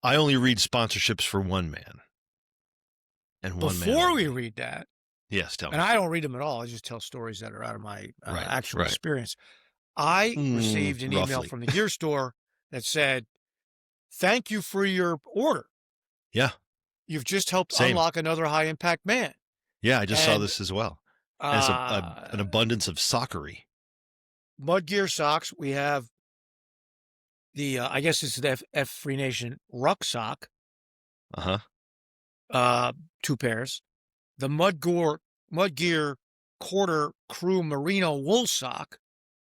I only read sponsorships for one man. And one man. Before we read that, yes, tell me. And I don't read them at all. I just tell stories that are out of my actual right. experience. I received an email roughly. from the gear store that said, "Thank you for your order. Yeah. You've just helped Same. unlock another high-impact man." Yeah, I just saw this as well. And it's an abundance of soccery. Mud gear socks. We have the, I guess it's the F3 Nation ruck sock. Uh-huh. 2 pairs. The Mud Gear Quarter Crew Merino wool sock,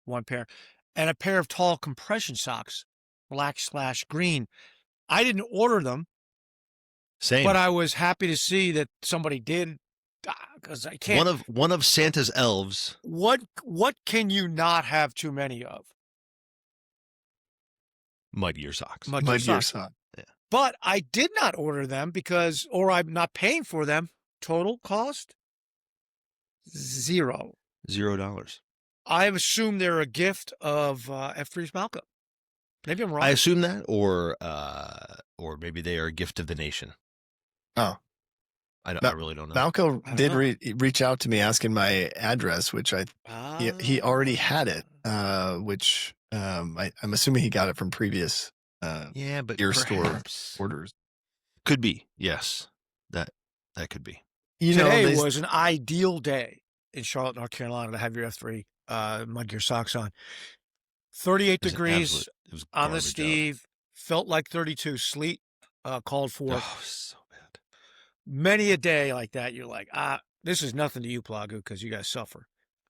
1 pair, and a pair of tall compression socks, black/green. I didn't order them. Same. But I was happy to see that somebody did, because I can't. One of Santa's elves. What can you not have too many of? Mud gear socks. Mud gear socks. Yeah. But I did not order them or I'm not paying for them. Total cost? $0. $0. I assume they're a gift of F3's Malcolm. Maybe I'm wrong. I assume that, or maybe they are a gift of the nation. Oh, I really don't know. Malcolm did reach out to me asking my address, which he already had it, which I'm assuming he got it from previous but gear store orders. Could be, yes. That could be. Today was an ideal day in Charlotte, North Carolina to have your F3 mud gear socks on. 38 degrees on the Steve. Felt like 32. Sleet called for. Oh, so bad. Many a day like that, you're like, this is nothing to you, Plagu, because you guys suffer.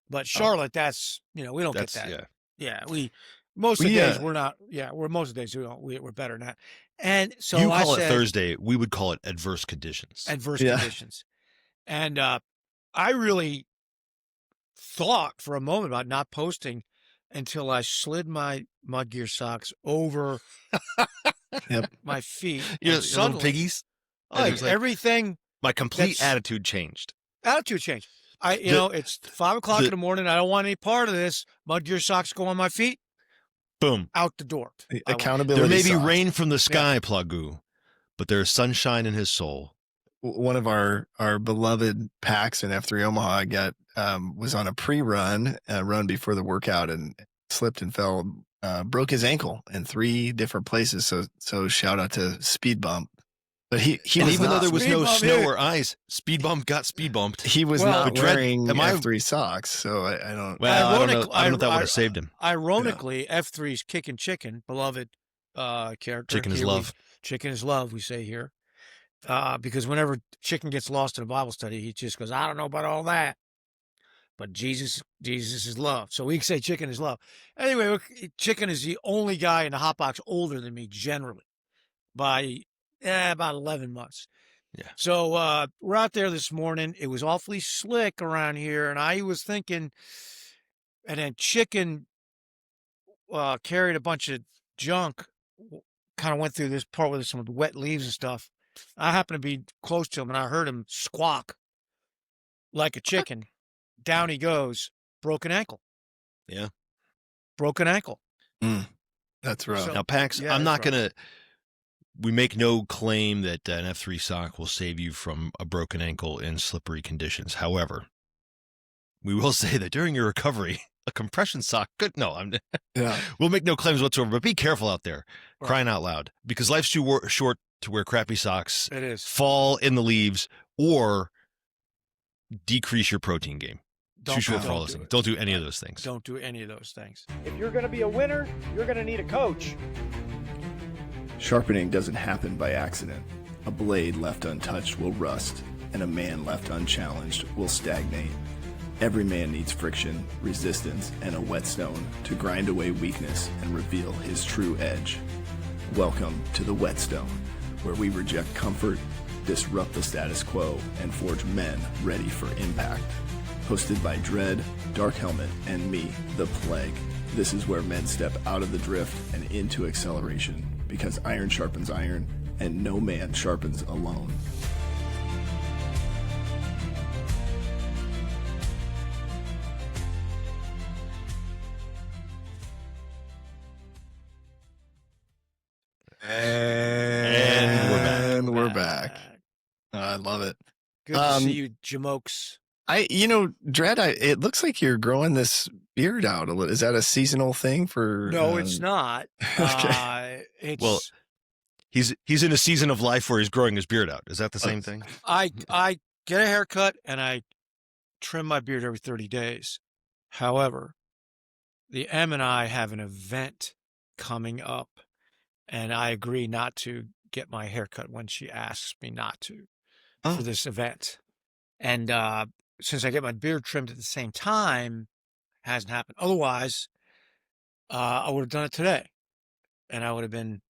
But Charlotte, that's, we don't get that. Yeah. Most of the days we're not. Yeah, most of the days we're better than that. And so you call it Thursday. We would call it adverse conditions. Adverse conditions. And I really thought for a moment about not posting until I slid my mud gear socks over my feet. Your little piggies. Everything. My complete attitude changed. Attitude changed. It's 5 o'clock in the morning. I don't want any part of this. Mud gear socks go on my feet. Boom. Out the door. Accountability. There may be rain from the sky, Plagu, but there's sunshine in his soul. One of our beloved packs in F3 Omaha was on a pre-run, run before the workout, and slipped and fell, broke his ankle in 3 different places. So shout out to Speed Bump. But he was even though there was no snow or ice, Speed Bump got speed bumped. He was not wearing F3 socks, so I don't. Well, I don't know if that would have saved him. Ironically, F3's Kickin' Chicken, beloved character. Chicken is love. Chicken is love, we say here. Because whenever Chicken gets lost in a Bible study, he just goes, I don't know about all that. But Jesus is love. So we can say Chicken is love. Anyway, Chicken is the only guy in the hot box older than me generally by about 11 months. Yeah. So we're out there this morning. It was awfully slick around here. And I was thinking, and then Chicken carried a bunch of junk, kind of went through this part with some of the wet leaves and stuff. I happened to be close to him, and I heard him squawk like a chicken. Down he goes. Broken ankle. Yeah. Broken ankle. That's rough. Now, Pax, I'm not going to... We make no claim that an F3 sock will save you from a broken ankle in slippery conditions. However, we will say that during your recovery, a compression sock could... No, we'll make no claims whatsoever, but be careful out there, crying out loud, because life's too short to wear crappy socks. It is. Fall in the leaves or decrease your protein game. Too short for all those things. Don't do any of those things. Don't do any of those things. If you're going to be a winner, you're going to need a coach. Sharpening doesn't happen by accident. A blade left untouched will rust, and a man left unchallenged will stagnate. Every man needs friction, resistance, and a whetstone to grind away weakness and reveal his true edge. Welcome to the Whetstone, where we reject comfort, disrupt the status quo, and forge men ready for impact. Hosted by Dredd, Dark Helmet, and me, the Plague. This is where men step out of the drift and into acceleration, because iron sharpens iron, and no man sharpens alone. back. I love it. Good to see you, Jamokes. Dredd, it looks like you're growing this beard out a little. Is that a seasonal thing for? No, it's not. Okay. Well, he's in a season of life where he's growing his beard out. Is that the same thing? I get a haircut and I trim my beard every 30 days. However, the M and I have an event coming up, and I agree not to get my haircut when she asks me not to for this event. And since I get my beard trimmed at the same time, it hasn't happened. Otherwise, I would have done it today, and I would have been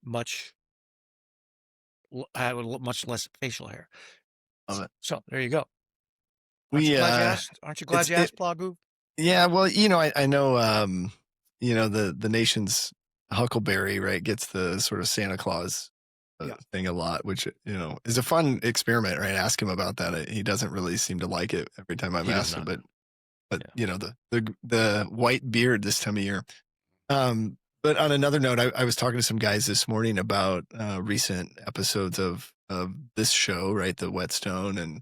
I would look much less facial hair. So there you go. Aren't you glad you asked, Plagoo? Yeah, well, I know, the nation's Huckleberry, right, gets the sort of Santa Claus thing a lot, which, is a fun experiment, right? Ask him about that. He doesn't really seem to like it every time I've asked him, but the white beard this time of year. But on another note, I was talking to some guys this morning about recent episodes of this show, right, the Whetstone, and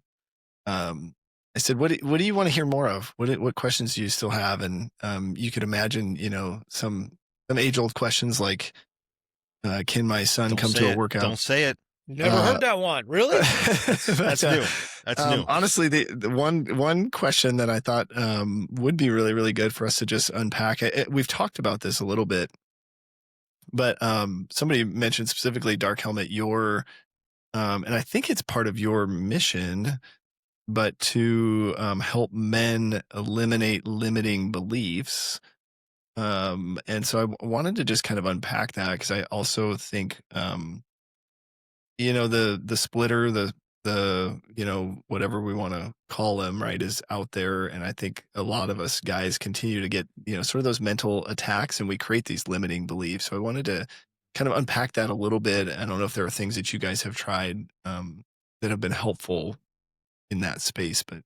I said, what do you want to hear more of? What questions do you still have? And you could imagine, some age-old questions like, can my son come to a workout? Don't say it. Never heard that one. Really? That's new. That's new. Honestly, the one question that I thought would be really, really good for us to just unpack. We've talked about this a little bit, but somebody mentioned specifically, Dark Helmet, and I think it's part of your mission, but to help men eliminate limiting beliefs. And so I wanted to just kind of unpack that, because I also think, the splitter, the whatever we want to call him, right, is out there. And I think a lot of us guys continue to get, sort of those mental attacks, and we create these limiting beliefs. So I wanted to kind of unpack that a little bit. I don't know if there are things that you guys have tried that have been helpful in that space, but what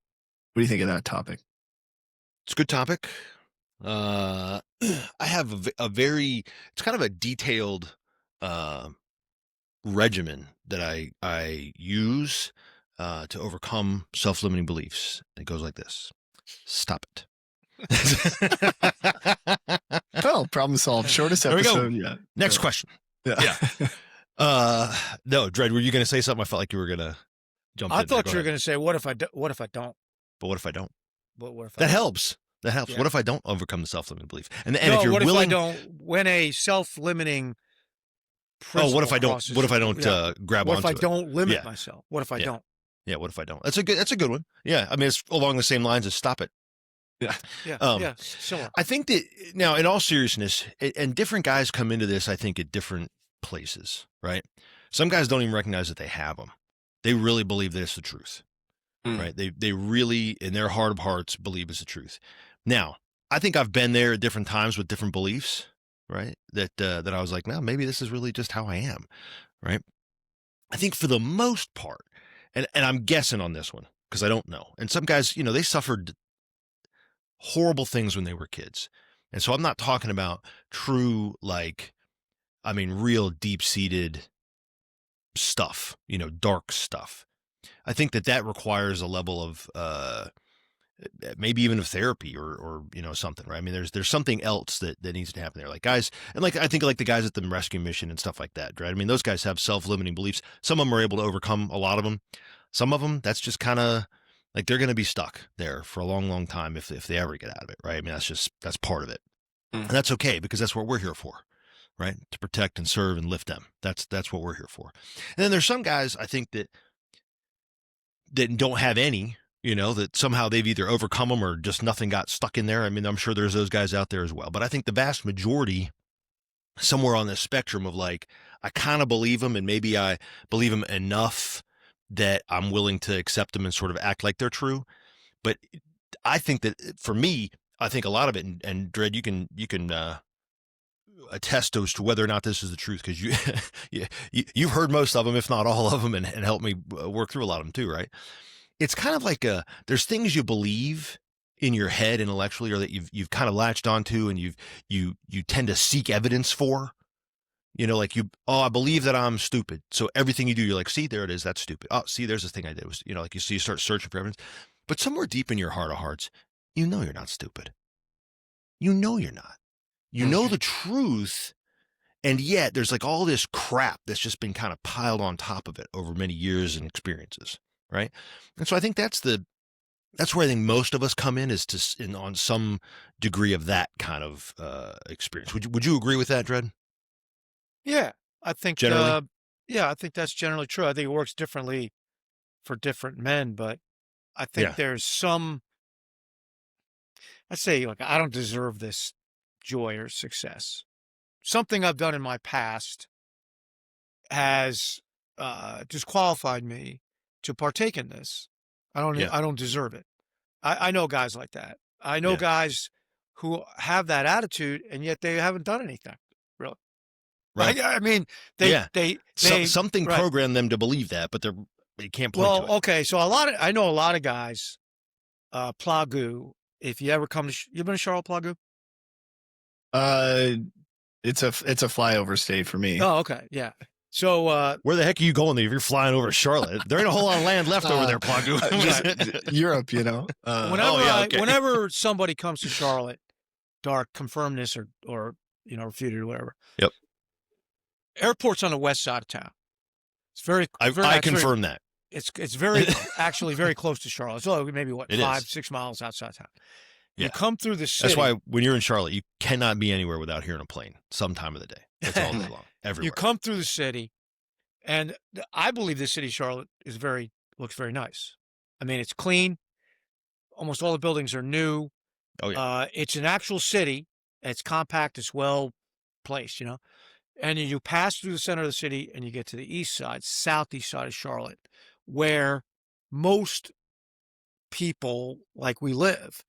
do you think of that topic? It's a good topic. I have it's kind of a detailed regimen that I use to overcome self-limiting beliefs. It goes like this: stop it. Well, problem solved. Shortest There we go. episode yet. Next question. Yeah. No, Dredd, were you going to say something? I felt like you were going to jump in. I thought you were going to say, what if I don't? But what if I don't? What if I That don't? helps. That helps. Yeah. What if I don't overcome the self-limiting belief? And No, if you're what willing, if I don't? When a self-limiting what if I don't? crosses- What if I don't yeah. grab What onto if I it? don't limit Yeah. myself? What if I Yeah. don't? Yeah. What if I don't? That's a good one. Yeah. I mean, it's along the same lines as stop it. Yeah, Um, sure. I think that now, in all seriousness, and different guys come into this, I think, at different places, right? Some guys don't even recognize that they have them. They really believe that it's the truth, right? They really, in their heart of hearts, believe it's the truth. Now, I think I've been there at different times with different beliefs, right? That I was like, no, maybe this is really just how I am, right? I think for the most part, and I'm guessing on this one because I don't know. And some guys, they suffered horrible things when they were kids. And so I'm not talking about true, real deep-seated stuff, dark stuff. I think that requires a level of maybe even of therapy or something, right? I mean, there's something else that needs to happen there. Like guys, and I think the guys at the rescue mission and stuff like that, right? I mean, those guys have self-limiting beliefs. Some of them are able to overcome a lot of them. Some of them, that's just kind of like they're going to be stuck there for a long, long time if they ever get out of it, right? I mean, that's part of it. And that's okay, because that's what we're here for, right? To protect and serve and lift them. That's what we're here for. And then there's some guys, I think, that don't have any, that somehow they've either overcome them or just nothing got stuck in there. I mean, I'm sure there's those guys out there as well. But I think the vast majority, somewhere on the spectrum of I kind of believe them, and maybe I believe them enough that I'm willing to accept them and sort of act like they're true. But I think that for me, I think a lot of it, and Dredd, you can attest as to whether or not this is the truth, because you've heard most of them, if not all of them, and helped me work through a lot of them too, right? It's kind of like there's things you believe in your head intellectually, or that you've kind of latched onto, and you tend to seek evidence for, You know, like I believe that I'm stupid. So everything you do, you're like, see, there it is. That's stupid. Oh, see, there's this thing I did. Was, you know, like you start searching for evidence. But somewhere deep in your heart of hearts, you know you're not stupid. You know you're not. You know the truth. And yet there's like all this crap that's just been kind of piled on top of it over many years and experiences. Right. And so I think that's where I think most of us come in, is on some degree of that kind of experience. Would you agree with that, Dredd? Yeah, I think Generally? I think that's generally true. I think it works differently for different men, but I think there's some, I say, like, I don't deserve this joy or success. Something I've done in my past has disqualified me to partake in this. I don't deserve it. I know guys like that. I know guys who have that attitude, and yet they haven't done anything, really. Right. I mean, something programmed them to believe that, but they can't point to it. Well, okay, so I know a lot of guys, Plagoo. If you ever come to, you been to Charlotte, Plagoo? It's a flyover state for me. Oh, okay, yeah. So where the heck are you going if you're flying over Charlotte? There ain't a whole lot of land left over there, Plagoo. Europe, you know. Whenever somebody comes to Charlotte, Dark, confirm this or refute it or whatever. Yep. Airport's on the west side of town. It's very. I confirm that. It's very actually very close to Charlotte. So maybe 5-6 miles outside town. Yeah. You come through the city. That's why when you're in Charlotte, you cannot be anywhere without hearing a plane some time of the day. That's all day long, everywhere. You come through the city, and I believe the city of Charlotte looks very nice. I mean, it's clean. Almost all the buildings are new. Oh yeah. It's an actual city. It's compact. It's well placed, you know. And you pass through the center of the city, and you get to the southeast side of Charlotte, where most people like we live.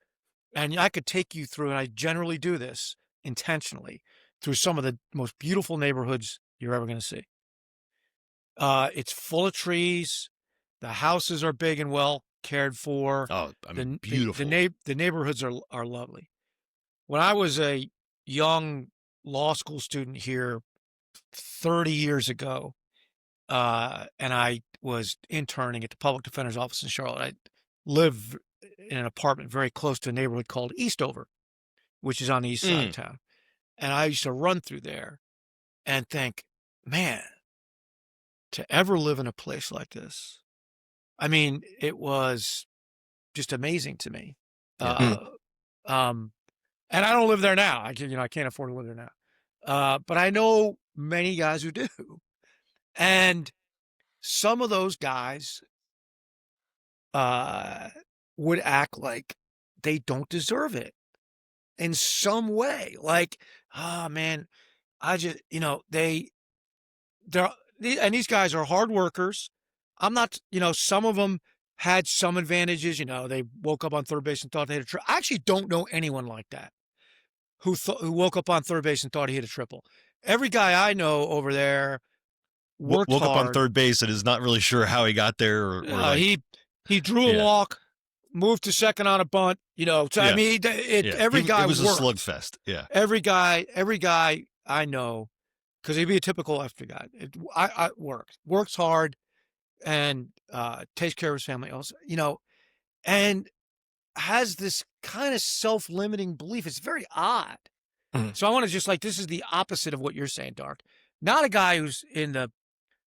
And I could take you through, and I generally do this intentionally, through some of the most beautiful neighborhoods you're ever going to see. It's full of trees. The houses are big and well cared for. Oh, I mean, beautiful. The neighborhoods are lovely. When I was a young law school student here 30 years ago, and I was interning at the public defender's office in Charlotte, I lived in an apartment very close to a neighborhood called Eastover, which is on the east side of town. And I used to run through there and think, man, to ever live in a place like this. I mean, it was just amazing to me. And I don't live there now. I can't afford to live there now. But I know many guys who do. And some of those guys would act like they don't deserve it in some way. Like, oh man, I just, and these guys are hard workers. I'm not, some of them had some advantages. They woke up on third base and thought they had a triple. I actually don't know anyone like that who woke up on third base and thought he hit a triple. Every guy I know over there woke up on third base and is not really sure how he got there. He drew a walk, moved to second on a bunt. So I mean, every guy it was worked. A slugfest. Yeah, every guy I know, because he'd be a typical F guy. I works hard, and takes care of his family. Also, and has this kind of self-limiting belief. It's very odd. Mm-hmm. So I want to just this is the opposite of what you're saying, Dark. Not a guy who's in the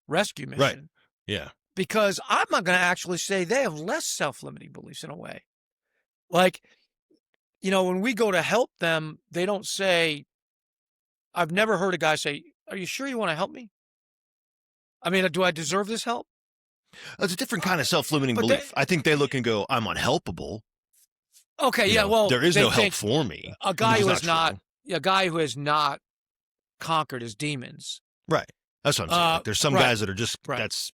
rescue mission. Right. Yeah. Because I'm not going to actually say they have less self-limiting beliefs in a way. Like, when we go to help them, they don't say, I've never heard a guy say, are you sure you want to help me? I mean, do I deserve this help? It's a different kind of self-limiting belief. I think they look and go, I'm unhelpable. Okay, well, there is no help for me. A guy who has not conquered his demons. Right. That's what I'm saying. There's some guys that are just, that's.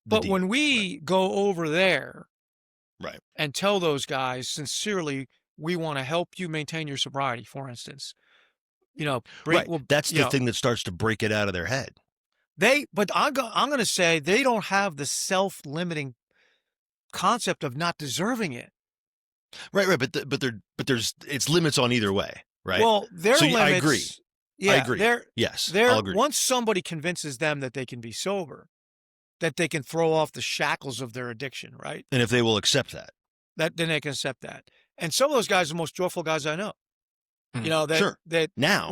But when we go over there, right, and tell those guys sincerely, we want to help you maintain your sobriety, for instance, that's the thing that starts to break it out of their head. But I'm going to say they don't have the self-limiting concept of not deserving it. Right. But there's it's limits on either way, right? Well, their limits. I agree. Yeah, I agree. Yes, I'll agree. once somebody convinces them that they can be sober, that they can throw off the shackles of their addiction, right? And if they will accept that. Then they can accept that. And some of those guys are the most joyful guys I know. You know, Sure. Now.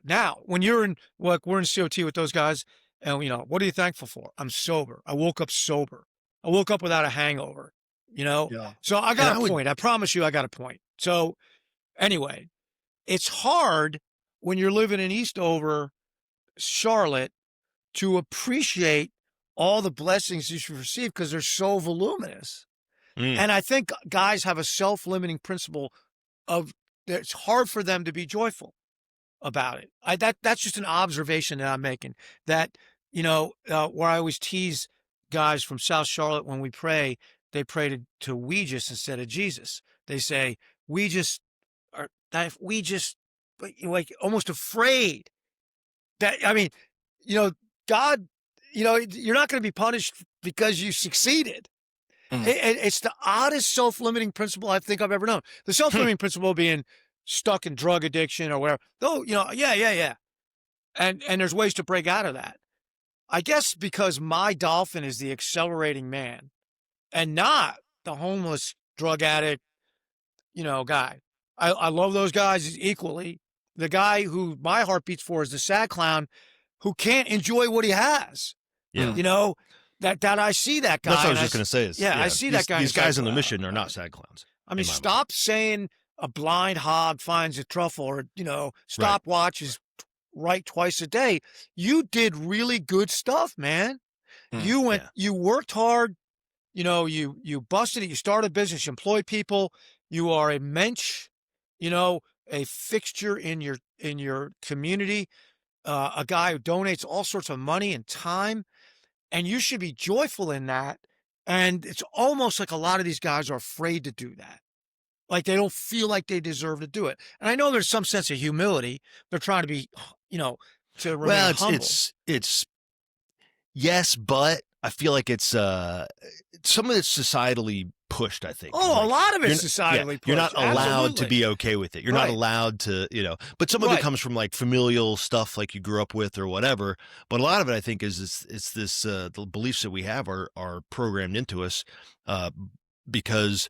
Now, when you're in, like, we're in COT with those guys, and, you know, what are you thankful for? I'm sober. I woke up sober. I woke up without a hangover, you know? Yeah. So I got a point. I promise you I got a point. So anyway, it's hard when you're living in Eastover, Charlotte, to appreciate all the blessings you should receive because they're so voluminous. And I think guys have a self-limiting principle of that it's hard for them to be joyful about it. That's just an observation that I'm making. That, you know, where I always tease guys from South Charlotte when we pray, they pray to we just instead of Jesus. They say we just like almost afraid that, I mean, you know, God, you know, you're not going to be punished because you succeeded. It's the oddest self-limiting principle I think I've ever known. The self-limiting principle being stuck in drug addiction or whatever. Oh, you know, yeah. And there's ways to break out of that. I guess because my dolphin is the accelerating man and not the homeless drug addict, you know, guy. I love those guys equally. The guy who my heart beats for is the sad clown who can't enjoy what he has. Yeah. You know, that I see that guy. That's what I was just going to say. Is, I see that guy. These guys on the mission are not sad clowns. I mean, stop saying a blind hog finds a truffle, or, you know, stopwatch is right twice a day. You did really good stuff, man. You went, you worked hard. You know, you busted it. You started a business. You employed people. You are a mensch. You know, a fixture in your community. A guy who donates all sorts of money and time. And you should be joyful in that. And it's almost like a lot of these guys are afraid to do that. Like they don't feel like they deserve to do it. And I know there's some sense of humility. They're trying to be, you know, to remain humble. It's yes, but I feel like it's some of it's societally pushed, I think. Oh, like, a lot of it's societally pushed. You're not allowed Absolutely. to be okay with it. You're not allowed to, you know, but some of it comes from like familial stuff like you grew up with or whatever. But a lot of it, I think, is it's this the beliefs that we have are programmed into us because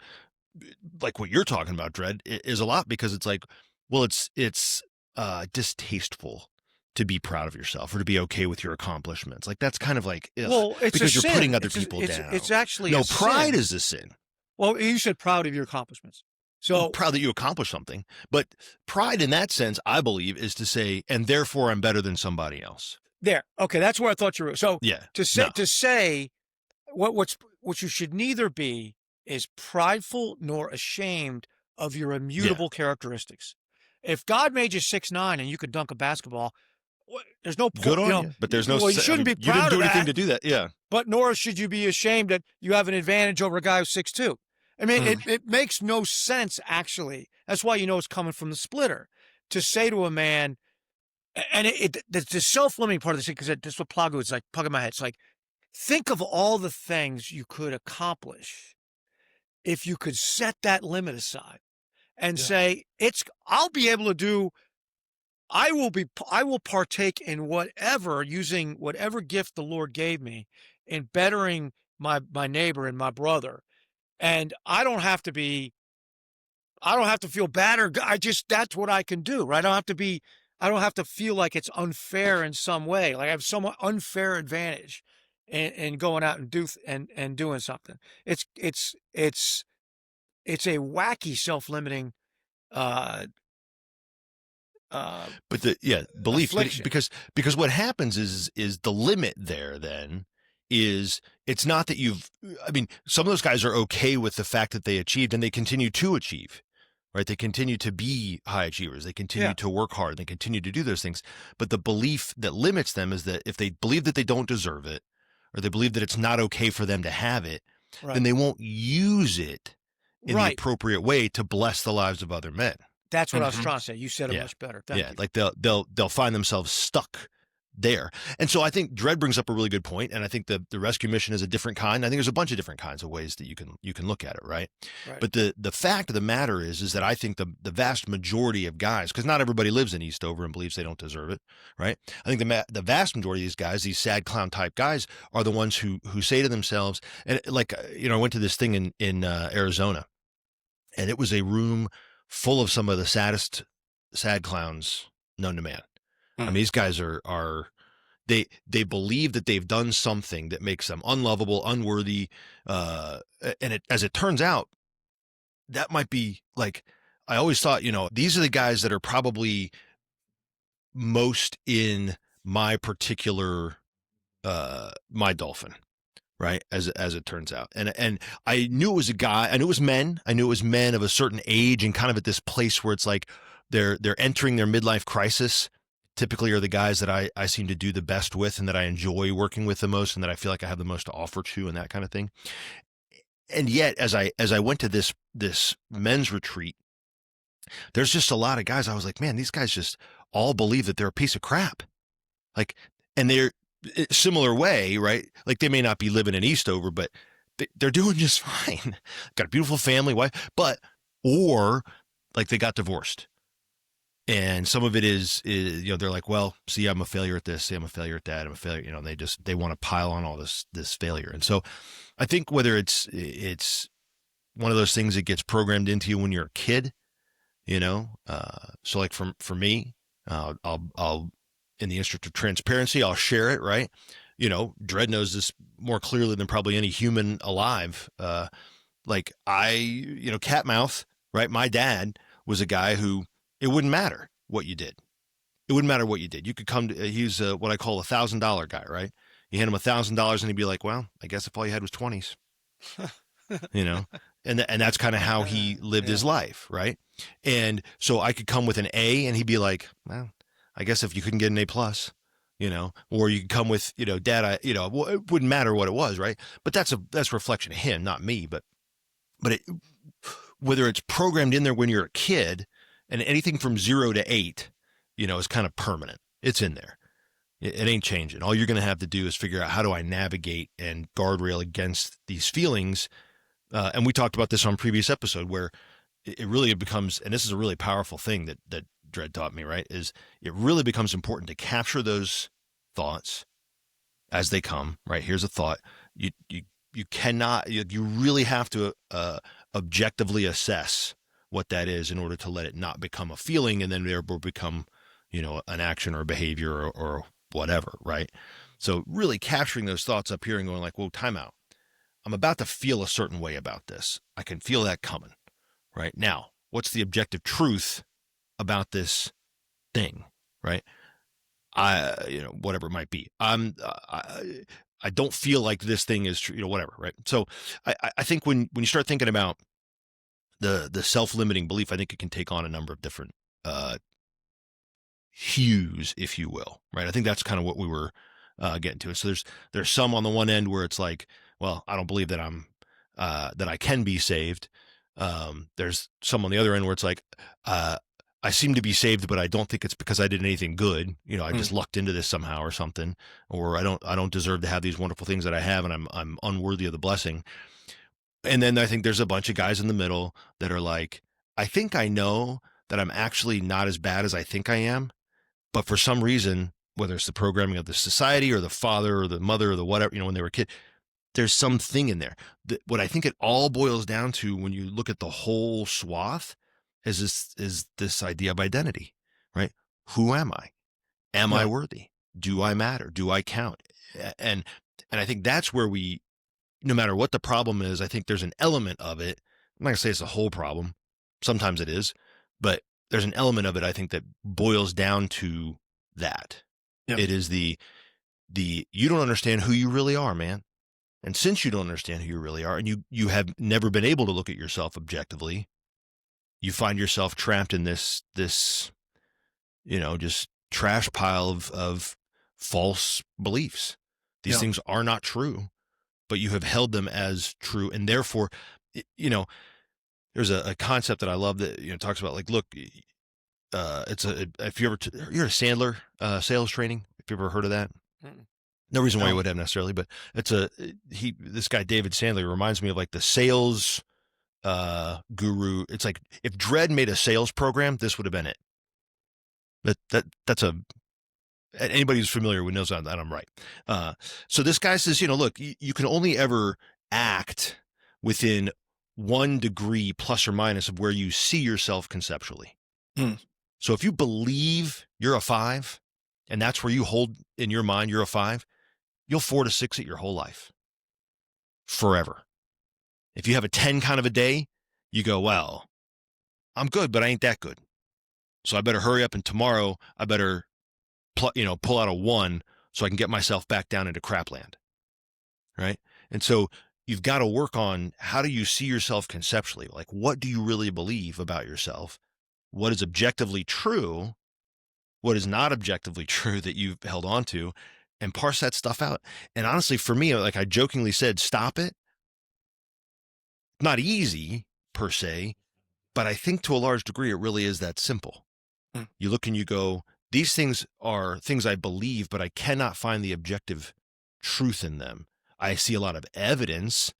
like what you're talking about, Dredd, is a lot because it's like, well, it's distasteful to be proud of yourself or to be okay with your accomplishments. Like that's kind of like, well, it's because you're sin. putting other people down. It's actually no, a pride sin. is a sin. Well, you said proud of your accomplishments. So I'm proud that you accomplished something, but pride in that sense, I believe, is to say, and therefore I'm better than somebody else. There. Okay. That's where I thought you were. So yeah, to say what you should neither be is prideful nor ashamed of your immutable characteristics. If God made you 6'9" and you could dunk a basketball, there's no point. Good on you, but there's no. Well, you shouldn't be proud You didn't do of anything that, to do that. Yeah. But nor should you be ashamed that you have an advantage over a guy who's 6'2". I mean, it makes no sense, actually. That's why you know it's coming from the splitter. To say to a man, and the self-limiting part of this thing, because that's what Plago is like, plugging my head. It's like, think of all the things you could accomplish if you could set that limit aside and say, I'll be able to do, I will partake in whatever, using whatever gift the Lord gave me in bettering my neighbor and my brother. And I don't have to feel bad or that's what I can do, right? I don't have to feel like it's unfair in some way. Like I have some unfair advantage in going out and doing something. It's a wacky self-limiting, but belief, because what happens is the limit there then is it's not that some of those guys are okay with the fact that they achieved and they continue to achieve, right? They continue to be high achievers. They continue to work hard. They continue to do those things. But the belief that limits them is that if they believe that they don't deserve it, or they believe that it's not okay for them to have it, then they won't use it in the appropriate way to bless the lives of other men. That's what I was trying to say. You said it much better. Thank you. Like they'll find themselves stuck there. And so I think Dredd brings up a really good point, and I think the rescue mission is a different kind. I think there's a bunch of different kinds of ways that you can look at it, right? But the fact of the matter is that I think the vast majority of guys, because not everybody lives in Eastover and believes they don't deserve it, right? I think the vast majority of these guys, these sad clown type guys, are the ones who say to themselves, and like, I went to this thing in Arizona, and it was a room full of some of the saddest sad clowns known to man. I mean, these guys they believe that they've done something that makes them unlovable, unworthy. And as it turns out, that might be like, I always thought, these are the guys that are probably most in my particular, my dolphin, right? As it turns out. And I knew it was a guy, I knew it was men of a certain age and kind of at this place where it's like they're entering their midlife crisis. Typically are the guys that I seem to do the best with and that I enjoy working with the most and that I feel like I have the most to offer to and that kind of thing. And yet, as I went to this men's retreat, there's just a lot of guys. I was like, man, these guys just all believe that they're a piece of crap. Like, and they're similar way, right? Like they may not be living in Eastover, but they're doing just fine. Got a beautiful family, wife, or like they got divorced. And some of it is, they're like, well, see, I'm a failure at this. See, I'm a failure at that. I'm a failure. And they want to pile on all this failure. And so I think whether it's one of those things that gets programmed into you when you're a kid, so like for me, I'll, in the interest of transparency, I'll share it. Right. Dredd knows this more clearly than probably any human alive. Like Catmouth, right. My dad was a guy who, it wouldn't matter what you did. It wouldn't matter what you did. You could come to, he's what I call $1,000 guy, right? You hand him $1,000 and he'd be like, well, I guess if all you had was 20s, and that's kind of how he lived his life. Right. And so I could come with an A and he'd be like, well, I guess if you couldn't get an A+, or you could come with, Dad, it wouldn't matter what it was. Right. But that's a reflection of him, not me, but whether it's programmed in there when you're a kid, and anything from 0 to 8, is kind of permanent. It's in there. It ain't changing. All you're going to have to do is figure out, how do I navigate and guardrail against these feelings? And we talked about this on a previous episode where it really becomes, and this is a really powerful thing that Dredd taught me, right? Is it really becomes important to capture those thoughts as they come, right? Here's a thought. You cannot, you really have to objectively assess what that is in order to let it not become a feeling and then therefore become, an action or behavior or whatever, right? So really capturing those thoughts up here and going like, whoa, time out. I'm about to feel a certain way about this. I can feel that coming, right? Now, what's the objective truth about this thing, right? Whatever it might be. I don't feel like this thing is true, whatever, right? So I think when you start thinking about the self-limiting belief, I think it can take on a number of different hues, if you will, right? I think that's kind of what we were getting to. So there's some on the one end where it's like, well, I don't believe that that I can be saved. There's some on the other end where it's like, I seem to be saved, but I don't think it's because I did anything good. I just lucked into this somehow or something, or I don't deserve to have these wonderful things that I have, and I'm unworthy of the blessing. And then I think there's a bunch of guys in the middle that are like, I think I know that I'm actually not as bad as I think I am, but for some reason, whether it's the programming of the society or the father or the mother or the whatever, when they were a kid, there's something in there. What I think it all boils down to when you look at the whole swath is this idea of identity, right? Who am I? Am I worthy? Do I matter? Do I count? And I think that's where no matter what the problem is, I think there's an element of it. I'm not gonna say it's the whole problem. Sometimes it is, but there's an element of it, I think, that boils down to that. Yep. It is the you don't understand who you really are, man. And since you don't understand who you really are, and you have never been able to look at yourself objectively, you find yourself trapped in this just trash pile of false beliefs. These things are not true, but you have held them as true. And therefore, there's a concept that I love that, talks about like, look, if you're a Sandler, sales training, you ever heard of that? Mm-mm. No reason why you No. would have necessarily, but this guy David Sandler reminds me of like the sales guru. It's like if Dredd made a sales program, this would have been it. That's anybody who's familiar with knows that I'm right. So this guy says, look, you can only ever act within 1 degree plus or minus of where you see yourself conceptually. So if you believe you're a 5, and that's where you hold in your mind you're a 5, you'll 4 to 6 it your whole life, forever. If you have a 10 kind of a day, you go, well, I'm good, but I ain't that good. So I better hurry up, and tomorrow I better pull out a 1 so I can get myself back down into crapland, right? And so you've got to work on how do you see yourself conceptually? Like, what do you really believe about yourself? What is objectively true? What is not objectively true that you've held on to? And parse that stuff out. And honestly, for me, like I jokingly said, stop it. Not easy per se, but I think to a large degree, it really is that simple. You look and you go, these things are things I believe, but I cannot find the objective truth in them. I see a lot of evidence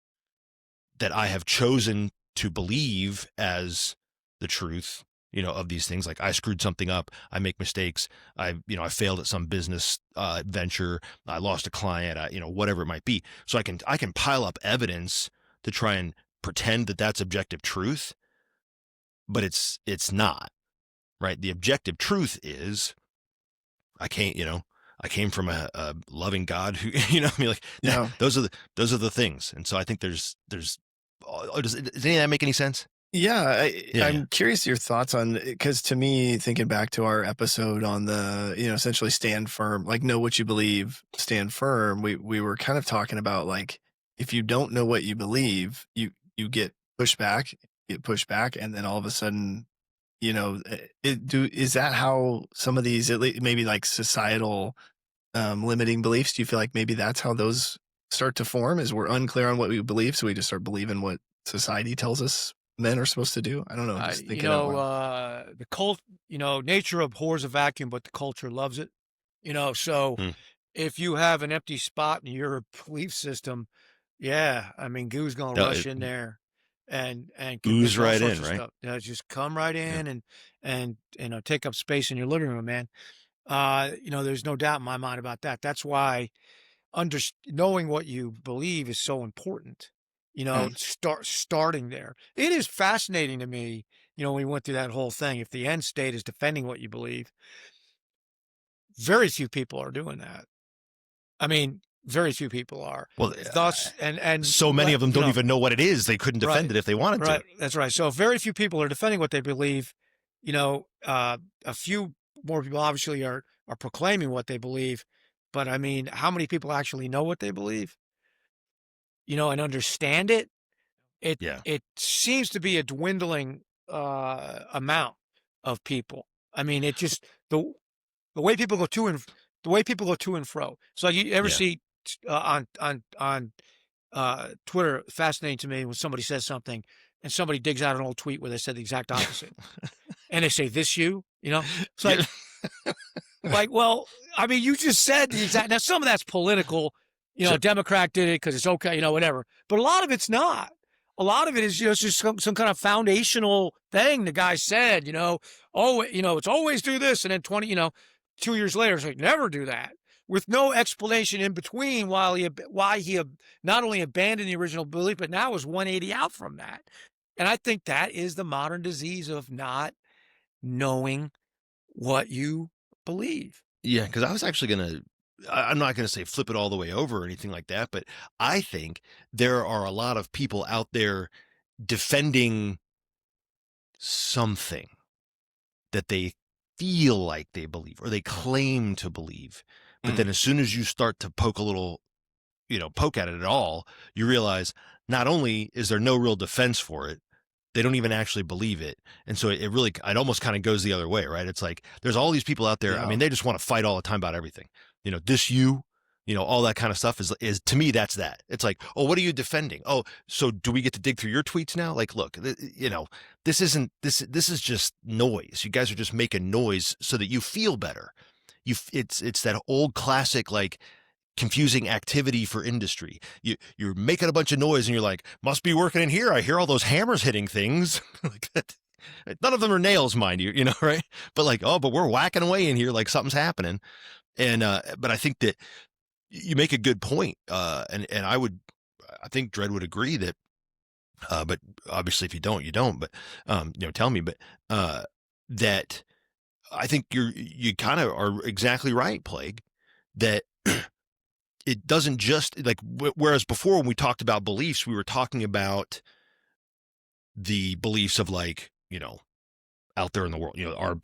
that I have chosen to believe as the truth, of these things. Like I screwed something up. I make mistakes. I failed at some business venture. I lost a client, whatever it might be. So I can pile up evidence to try and pretend that that's objective truth, but it's not, right? The objective truth is I came from a loving God who, those are the things. And so I think does any of that make any sense? Yeah, I'm curious your thoughts on, because to me, thinking back to our episode on the, essentially stand firm, like know what you believe, stand firm. We were kind of talking about like, if you don't know what you believe, you get pushed back, and then all of a sudden, is that how some of these, at least maybe like societal limiting beliefs, do you feel like maybe that's how those start to form, is we're unclear on what we believe, so we just start believing what society tells us men are supposed to do? I don't know. Just thinking the cult, nature abhors a vacuum, but the culture loves it. So if you have an empty spot in your belief system, goo's gonna rush in there and ooze right in, of right? stuff. Just come right in and take up space in your living room, man. There's no doubt in my mind about that. That's why knowing what you believe is so important. Starting there. It is fascinating to me, we went through that whole thing. If the end state is defending what you believe, very few people are doing that. I mean, very few people are. Well, thus, and so many of them don't even know what it is. They couldn't defend it if they wanted to. That's right. So very few people are defending what they believe. A few more people obviously are proclaiming what they believe, but I mean, how many people actually know what they believe? And understand it? It seems to be a dwindling amount of people. I mean, it just the way people go to and fro. So you ever see on Twitter, fascinating to me when somebody says something and somebody digs out an old tweet where they said the exact opposite, and they say, "This you?" It's like, well, I mean, you just said the exact. Now some of that's political. Sure. Democrat did it because it's okay, whatever. But a lot of it's not. A lot of it is just some kind of foundational thing the guy said, it's always do this. And then 2 years later, it's like, never do that, with no explanation in between why he not only abandoned the original belief, but now is 180 out from that. And I think that is the modern disease of not knowing what you believe. Yeah, because I was actually I'm not going to say flip it all the way over or anything like that, but I think there are a lot of people out there defending something that they feel like they believe or they claim to believe. But then as soon as you start to poke at it at all, you realize not only is there no real defense for it, they don't even actually believe it. And so it almost kind of goes the other way, right? It's like there's all these people out there. Yeah. I mean, they just want to fight all the time about everything. All that kind of stuff is to me, that's that. It's like, oh, what are you defending? Oh, so do we get to dig through your tweets now? Like, look, this is just noise. You guys are just making noise so that you feel better. it's that old classic, like, confusing activity for industry. You're making a bunch of noise and you're like, must be working in here. I hear all those hammers hitting things. Like that. None of them are nails, mind you, right? But like, oh, but we're whacking away in here like something's happening. And but I think that you make a good point. And I think Dredd would agree that, but obviously if you don't, you don't, but tell me, but that I think you kind of are exactly right, Plague, that it doesn't just like, whereas before when we talked about beliefs, we were talking about the beliefs of, like, out there in the world,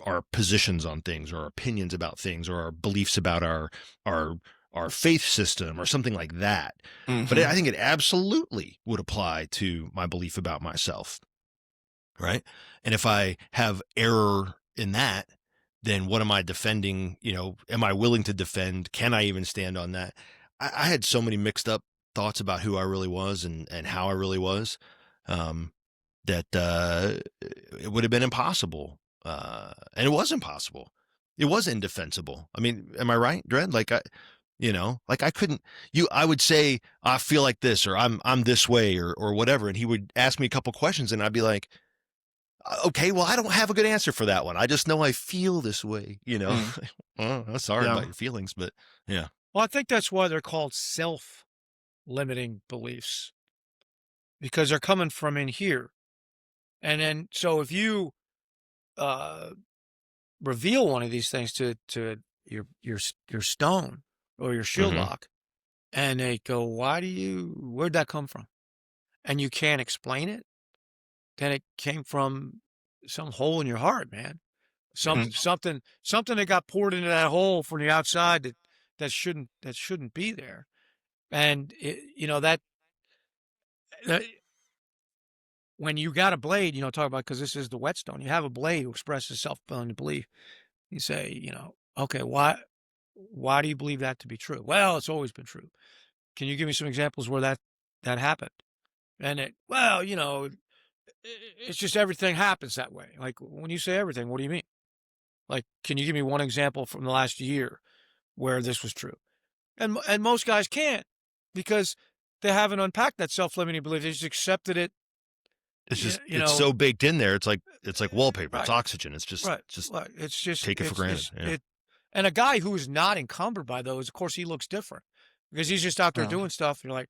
our positions on things, or our opinions about things, or our beliefs about our faith system or something like that. But I think it absolutely would apply to my belief about myself. Right. And if I have error in that, then what am I defending? Am I willing to defend? Can I even stand on that? I had so many mixed up thoughts about who I really was and how I really was, that it would have been impossible. And it was impossible. It was indefensible. I mean, am I right, Dredd? Like I couldn't, I would say, I feel like this, or I'm this way, or whatever. And he would ask me a couple questions and I'd be like, okay, well, I don't have a good answer for that one. I just know I feel this way, Well, I'm sorry about your feelings, but yeah. Well, I think that's why they're called self-limiting beliefs, because they're coming from in here. And then, so if you reveal one of these things to your stone or your shield lock, and they go, where'd that come from? And you can't explain it, then it came from some hole in your heart, man. Something that got poured into that hole from the outside that shouldn't be there. And that when you got a blade, talk about, because this is the whetstone, you have a blade who expresses self-fulfilling belief. You say, okay, why do you believe that to be true? Well, it's always been true. Can you give me some examples where that happened? And it's just everything happens that way. Like, when you say everything, what do you mean? Like, can you give me one example from the last year where this was true? And most guys can't, because they haven't unpacked that self-limiting belief. They just accepted it. It's just, it's so baked in there. It's like wallpaper. Right. It's oxygen. It's just, it's just take it for granted. And a guy who is not encumbered by those, of course, he looks different, because he's just out there doing stuff. And you're like,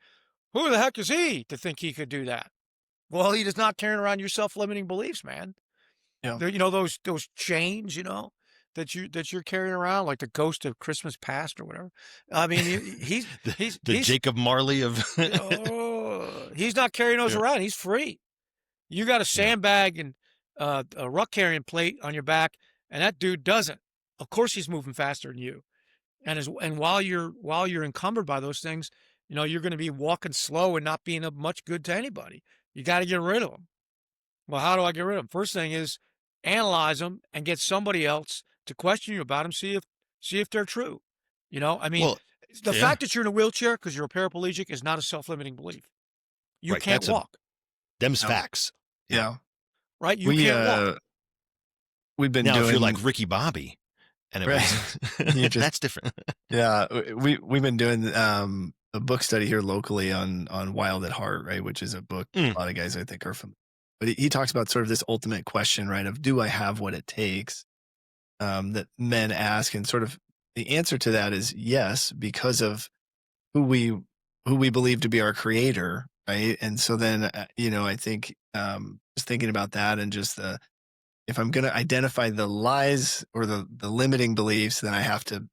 who the heck is he to think he could do that? Well, he is not carrying around your self-limiting beliefs, man. Yeah. Those chains, that you're carrying around, like the ghost of Christmas past or whatever. I mean, he's Jacob Marley of. He's not carrying those around. He's free. You got a sandbag and a ruck carrying plate on your back, and that dude doesn't. Of course, he's moving faster than you. And while you're encumbered by those things, you're going to be walking slow and not being of much good to anybody. You got to get rid of them. Well, how do I get rid of them? First thing is analyze them and get somebody else to question you about them. See if they're true. I mean, the fact that you're in a wheelchair because you're a paraplegic is not a self-limiting belief. You can't walk. Them's facts. Yeah. Right? You can't walk. We've been if you're like Ricky Bobby, and it was, that's different. Yeah. We've been doing a book study here locally on Wild at Heart, right? Which is a book a lot of guys I think are familiar. But he talks about sort of this ultimate question, right? Of, do I have what it takes? That men ask, and sort of the answer to that is yes, because of who we believe to be our creator, right? And so then, I think just thinking about that, and just if I'm going to identify the lies or the limiting beliefs, then I have to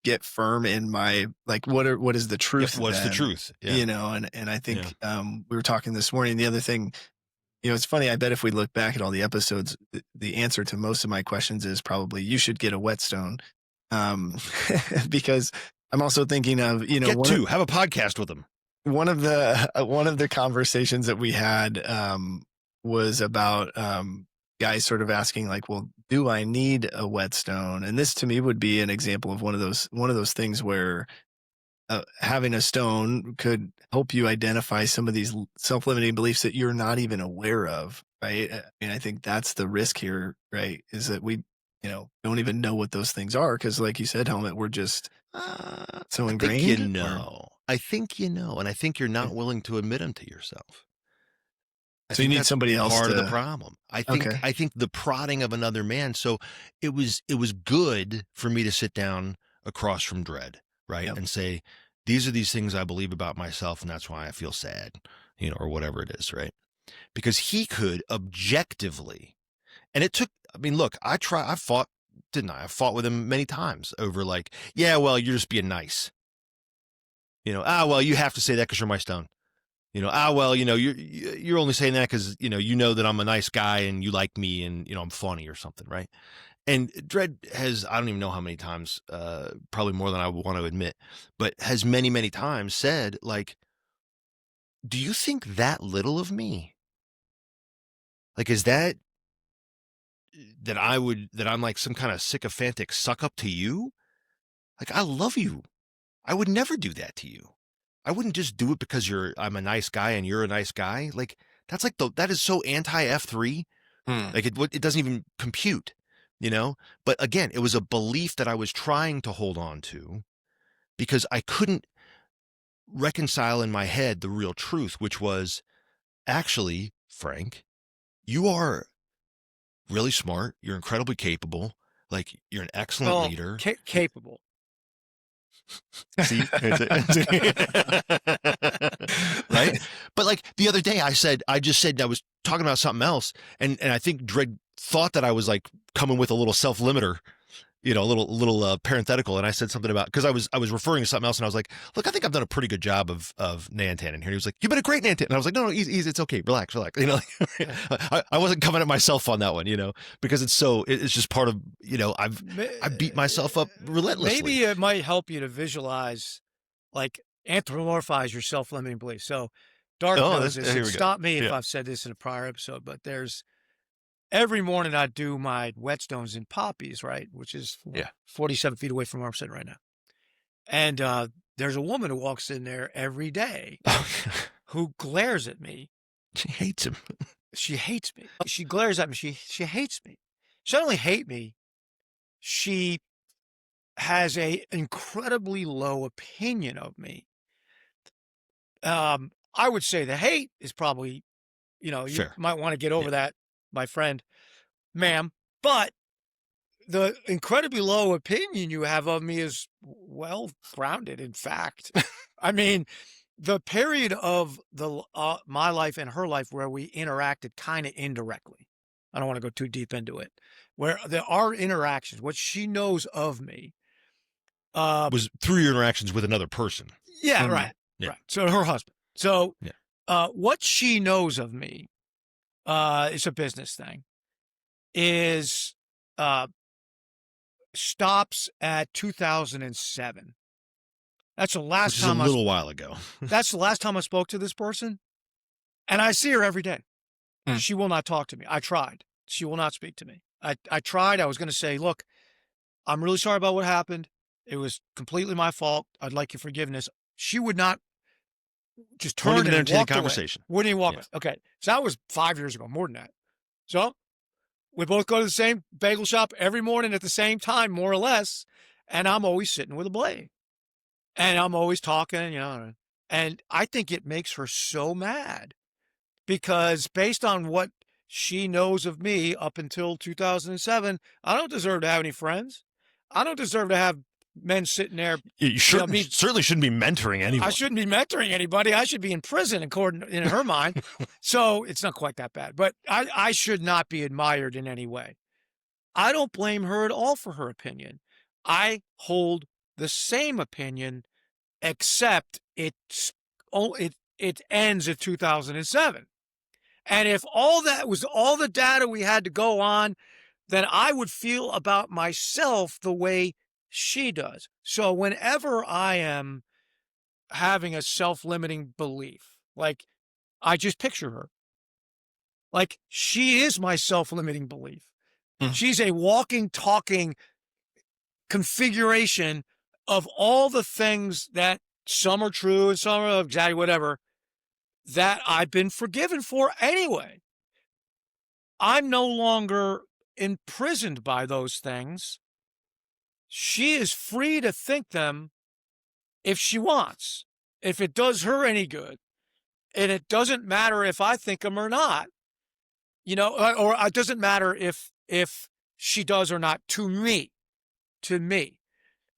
get firm in my, like, what is the truth? What's the truth? Yeah. And I think we were talking this morning. The other thing, it's funny. I bet if we look back at all the episodes, the answer to most of my questions is probably, you should get a whetstone, because I'm also thinking of have a podcast with them. One of the conversations that we had was about guys sort of asking, like, well, do I need a whetstone? And this to me would be an example of one of those things where having a stone could help you identify some of these self-limiting beliefs that you're not even aware of, right? I mean, I think that's the risk here, right? Is that we don't even know what those things are. Cause like you said, Helmet, we're just so ingrained. I think you know, and I think you're not willing to admit them to yourself. So you need somebody else part to... of the problem. I think the prodding of another man. So it was good for me to sit down across from Dredd, right? And say, these are these things I believe about myself, and that's why I feel sad, or whatever it is, right? Because he could objectively, and it took, look, I fought, didn't I? I fought with him many times over like, yeah, well, you're just being nice. Well, you have to say that because you're my stone. Well, you're only saying that because, you know that I'm a nice guy and you like me and, I'm funny or something, right? And Dredd has, I don't even know how many times, probably more than I want to admit, but has many, many times said, like, do you think that little of me? Like, is that I'm like some kind of sycophantic suck up to you? Like, I love you. I would never do that to you. I wouldn't just do it because I'm a nice guy and you're a nice guy. Like, that's like that is so anti F3. Like it doesn't even compute, but again, it was a belief that I was trying to hold on to because I couldn't reconcile in my head the real truth, which was actually, Frank, you are really smart. You're incredibly capable. Like, you're an excellent leader. Capable. See? Right? But like the other day I just said I was talking about something else, and I think Dredd thought that I was like coming with a little self-limiter, a little parenthetical, and I said something about, because I was referring to something else, and I was like, look, I think I've done a pretty good job of Nantan in here. He was like, you've been a great Nantan. And I was like, no, easy, it's okay, relax. I wasn't coming at myself on that one, because it's just part of, I beat myself up relentlessly. Maybe it might help you to visualize, like, anthropomorphize your self-limiting beliefs. So Dark knows this, and stop me if I've said this in a prior episode, but every morning I do my whetstones in poppies, right? Which is 47 feet away from where I'm sitting right now. And there's a woman who walks in there every day who glares at me. She hates him. She hates me. She glares at me. She hates me. She doesn't only hate me. She has a incredibly low opinion of me. I would say the hate is probably, you might want to get over that, my friend, ma'am. But the incredibly low opinion you have of me is well grounded, in fact. I mean, the period of my life and her life where we interacted kind of indirectly, I don't want to go too deep into it, where there are interactions, what she knows of me. Was through your interactions with another person. Yeah, right. Yeah. Right. So her husband. So what she knows of me, it's a business thing, is stops at 2007. That's the last time. A little while ago. That's the last time I spoke to this person, and I see her every day. She will not talk to me. I tried. She will not speak to me. I tried. I was going to say, look, I'm really sorry about what happened. It was completely my fault. I'd like your forgiveness. She would not. Just turn and entertain the conversation. Wouldn't even walk away. Okay. So that was 5 years ago, more than that. So we both go to the same bagel shop every morning at the same time, more or less. And I'm always sitting with a blade. And I'm always talking, and I think it makes her so mad because based on what she knows of me up until 2007, I don't deserve to have any friends. I don't deserve to have men sitting there. You certainly shouldn't be mentoring anyone. I shouldn't be mentoring anybody. I should be in prison, in her mind. So it's not quite that bad, but I should not be admired in any way. I don't blame her at all for her opinion. I hold the same opinion, except it ends at 2007. And if all that was all the data we had to go on, then I would feel about myself the way she does. So whenever I am having a self-limiting belief, like I just picture her, like she is my self-limiting belief. She's a walking, talking configuration of all the things that some are true and some are exactly whatever that I've been forgiven for anyway. I'm no longer imprisoned by those things. She is free to think them if she wants, if it does her any good. And it doesn't matter if I think them or not, or it doesn't matter if she does or not to me.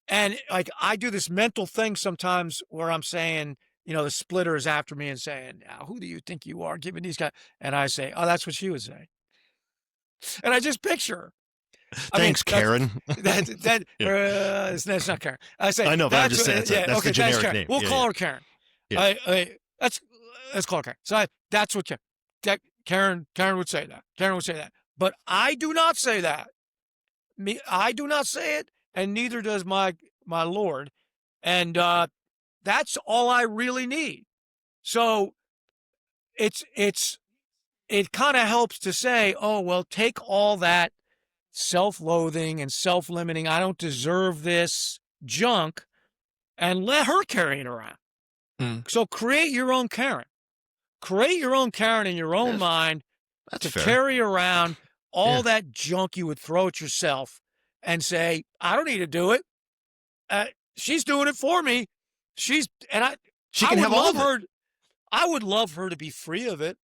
And like, I do this mental thing sometimes where I'm saying, the splitter is after me and saying, now, who do you think you are giving these guys? And I say, oh, that's what she would say. And I just picture her. Thanks, Karen. It's not Karen. I say, I know, but I'm just saying that's the generic Karen. name. We'll call her Karen. Yeah. Let's call her Karen. So that's what Karen would say that. Karen would say that. But I do not say that. I do not say it, and neither does my Lord. And that's all I really need. So it kind of helps to say, oh, well, take all that self-loathing and self-limiting, I don't deserve this junk, and let her carry it around. So create your own Karen. Create your own Karen in your own mind to carry around all that junk you would throw at yourself and say, I don't need to do it. She's doing it for me. She can have all of it. I would love her to be free of it.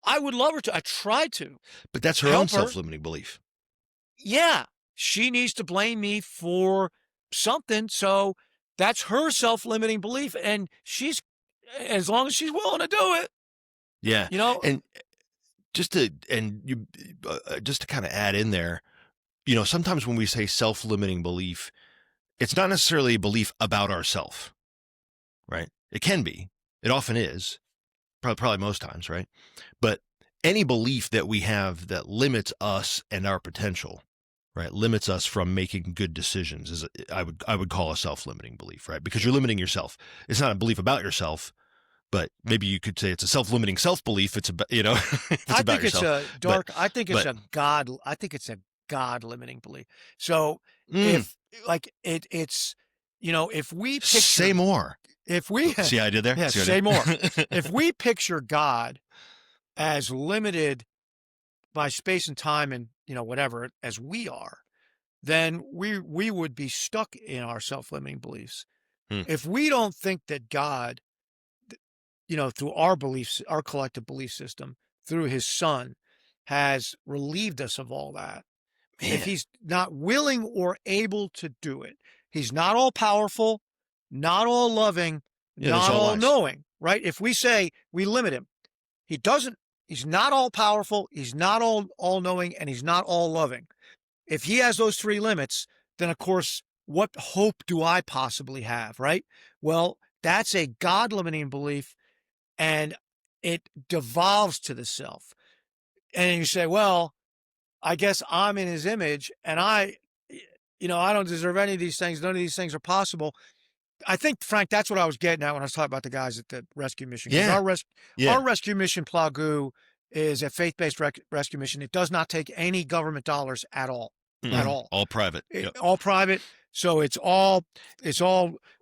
I would love her to. I try to. But that's her own self-limiting belief. Yeah. She needs to blame me for something. So that's her self-limiting belief. And as long as she's willing to do it. Yeah. And just to kind of add in there, sometimes when we say self-limiting belief, it's not necessarily a belief about ourselves, right? It can be. It often is, probably most times, right? But any belief that we have that limits us and our potential, right, limits us from making good decisions, I would call a self-limiting belief, right? Because you're limiting yourself. It's not a belief about yourself, but maybe you could say it's a self-limiting self-belief. It's about, it's about yourself. I think it's a God limiting belief. So if we picture, say more. If we see how I did there? Yeah, say more. If we picture God as limited by space and time and whatever as we are, then we would be stuck in our self-limiting beliefs. If we don't think that God, through our beliefs, our collective belief system, through his son, has relieved us of all that, if he's not willing or able to do it, he's not all powerful, not all loving, not all knowing, right? If we say we limit him, he's not all powerful, he's not all knowing, and he's not all loving. If he has those three limits, then of course, what hope do I possibly have, right? Well, that's a God limiting belief, and it devolves to the self. And you say, well, I guess I'm in his image, and I don't deserve any of these things. None of these things are possible. I think, Frank, that's what I was getting at when I was talking about the guys at the rescue mission. Yeah. Our rescue mission, Plagoo, is a faith-based rescue mission. It does not take any government dollars at all. At all. All private. All private. So it's all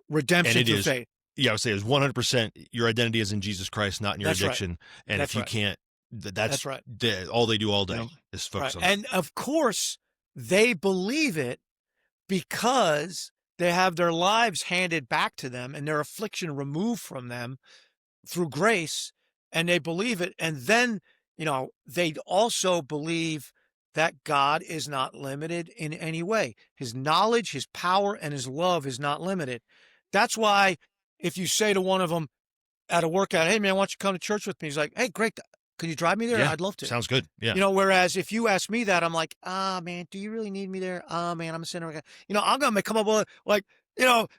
redemption through faith. Yeah, I would say it's 100%. Your identity is in Jesus Christ, not in your addiction. Right. And if you can't, that's right. All they do all day is focus on that. And of course, they believe it because they have their lives handed back to them and their affliction removed from them through grace, and they believe it. And then, they also believe that God is not limited in any way. His knowledge, his power, and his love is not limited. That's why if you say to one of them at a workout, hey, man, why don't you come to church with me? He's like, hey, great. Can you drive me there? Yeah, I'd love to. Sounds good. Yeah. Whereas if you ask me that, I'm like, man, do you really need me there? Man, I'm a sinner. I'm going to come up with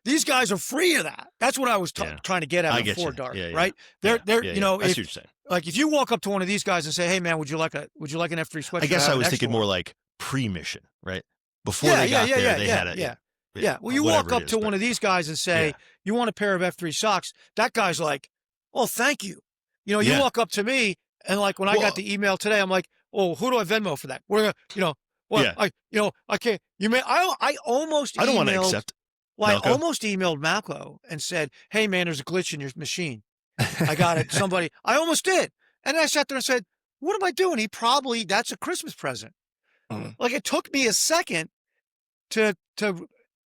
these guys are free of that. That's what I was trying to get at before dark, right? They're I see what you're saying. Like if you walk up to one of these guys and say, hey, man, would you like an F3 sweatshirt? I guess I was thinking more like pre-mission, right? Before they got there, they had it. Yeah. Well, you walk up to one of these guys and say, you want a pair of F3 socks? That guy's like, oh, thank you. You walk up to me and like when I got the email today, I'm like, oh, who do I Venmo for that? We're I can't. I almost emailed, I don't want to accept. Well, Malco. I almost emailed Malco and said, hey, man, there's a glitch in your machine. I got it. I almost did. And I sat there and said, what am I doing? That's a Christmas present. Like it took me a second to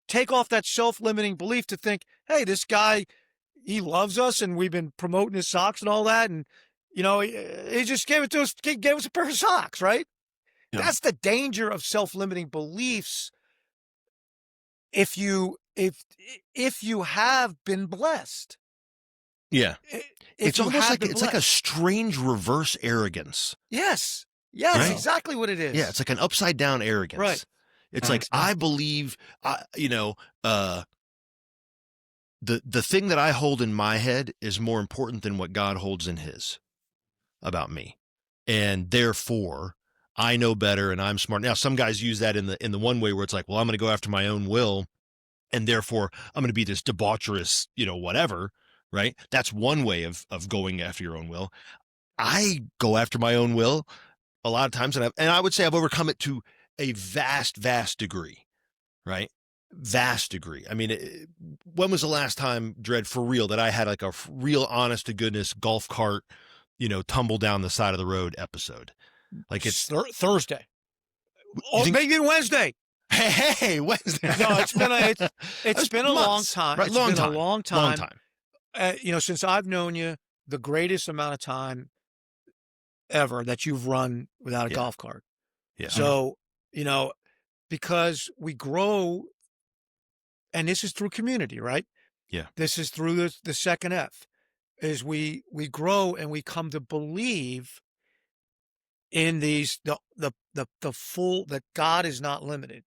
take off that self-limiting belief to think, hey, this guy, he loves us and we've been promoting his socks and all that. And, he just gave us a pair of socks, right? Yeah. That's the danger of self-limiting beliefs. If you have been blessed. Yeah. It's almost like it's like a strange reverse arrogance. Yes. Right? Exactly what it is. Yeah, it's like an upside down arrogance. Right. It's like I believe, the thing that I hold in my head is more important than what God holds in his about me. And therefore, I know better and I'm smart. Now, some guys use that in the one way where it's like, well, I'm going to go after my own will and therefore I'm going to be this debaucherous, whatever, right? That's one way of going after your own will. I go after my own will a lot of times, and I would say I've overcome it to a vast, vast degree, right? Vast degree. I mean, when was the last time, Dredd, for real, that I had like a real honest to goodness golf cart, tumble down the side of the road episode? Like it's Thursday. Or maybe Wednesday. Hey, Wednesday. No, it's been a long time. Right, It's long been time. a long time. Long time. Since I've known you, the greatest amount of time ever that you've run without a golf cart. Yeah. So, because we grow, and this is through community, right? Yeah. This is through the second F, is we grow and we come to believe in the full, that God is not limited.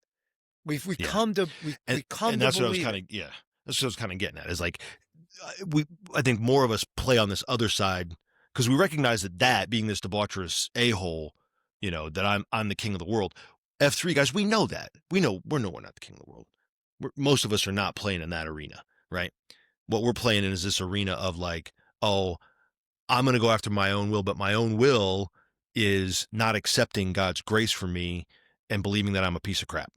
We come to believe. That's what I was kind of that's what I was kind of getting at. Is like I think more of us play on this other side because we recognize that being this debaucherous a-hole, that I'm the king of the world. F3 guys, we know that. We're not the king of the world. Most of us are not playing in that arena, right? What we're playing in is this arena of like, oh, I'm going to go after my own will, but my own will is not accepting God's grace for me and believing that I'm a piece of crap,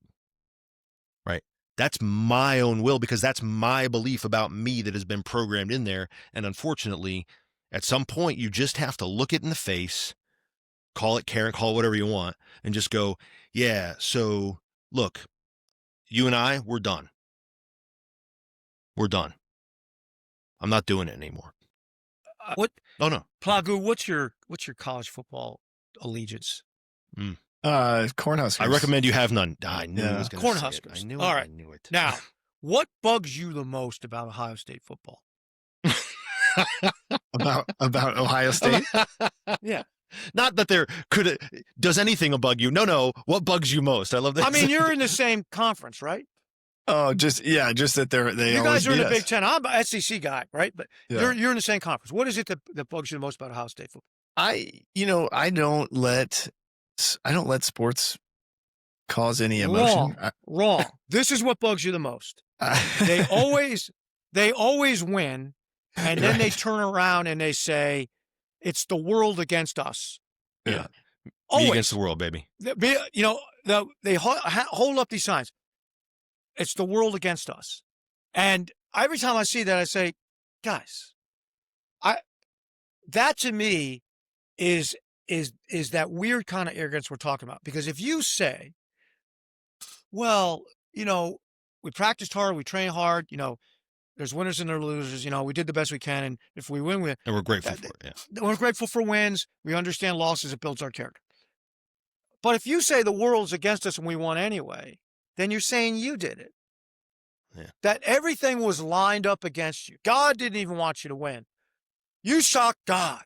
right? That's my own will because that's my belief about me that has been programmed in there. And unfortunately, at some point, you just have to look it in the face, call it Karen, call it whatever you want, and just go, yeah, so look, you and I, we're done. We're done. I'm not doing it anymore. What? Oh, no. Plagu, what's your college football allegiance? Cornhuskers. I recommend you have none. I knew it was going to say it. Cornhuskers. I knew it. All right. I knew it. Now, what bugs you the most about Ohio State football? about Ohio State? Yeah. Not that does anything bug you? No. What bugs you most? I love that. I mean, you're in the same conference, right? Oh, just that they you guys are in the beat Big us. Ten. I'm an SEC guy, right? But Yeah. you're in the same conference. What is it that bugs you the most about Ohio State football? I don't let sports cause any emotion. Wrong. This is what bugs you the most. They always win, and then they turn around and they say, "It's the world against us." Yeah. Always Me against the world, baby. They hold up these signs. It's the world against us. And every time I see that, I say, guys, that to me is that weird kind of arrogance we're talking about. Because if you say, well, we practiced hard, we train hard, there's winners and there's losers, we did the best we can. And if we win, and we're grateful for it. Yeah. We're grateful for wins. We understand losses. It builds our character. But if you say the world's against us and we won anyway, then you're saying you did it. Yeah. That everything was lined up against you. God didn't even want you to win. You shocked God,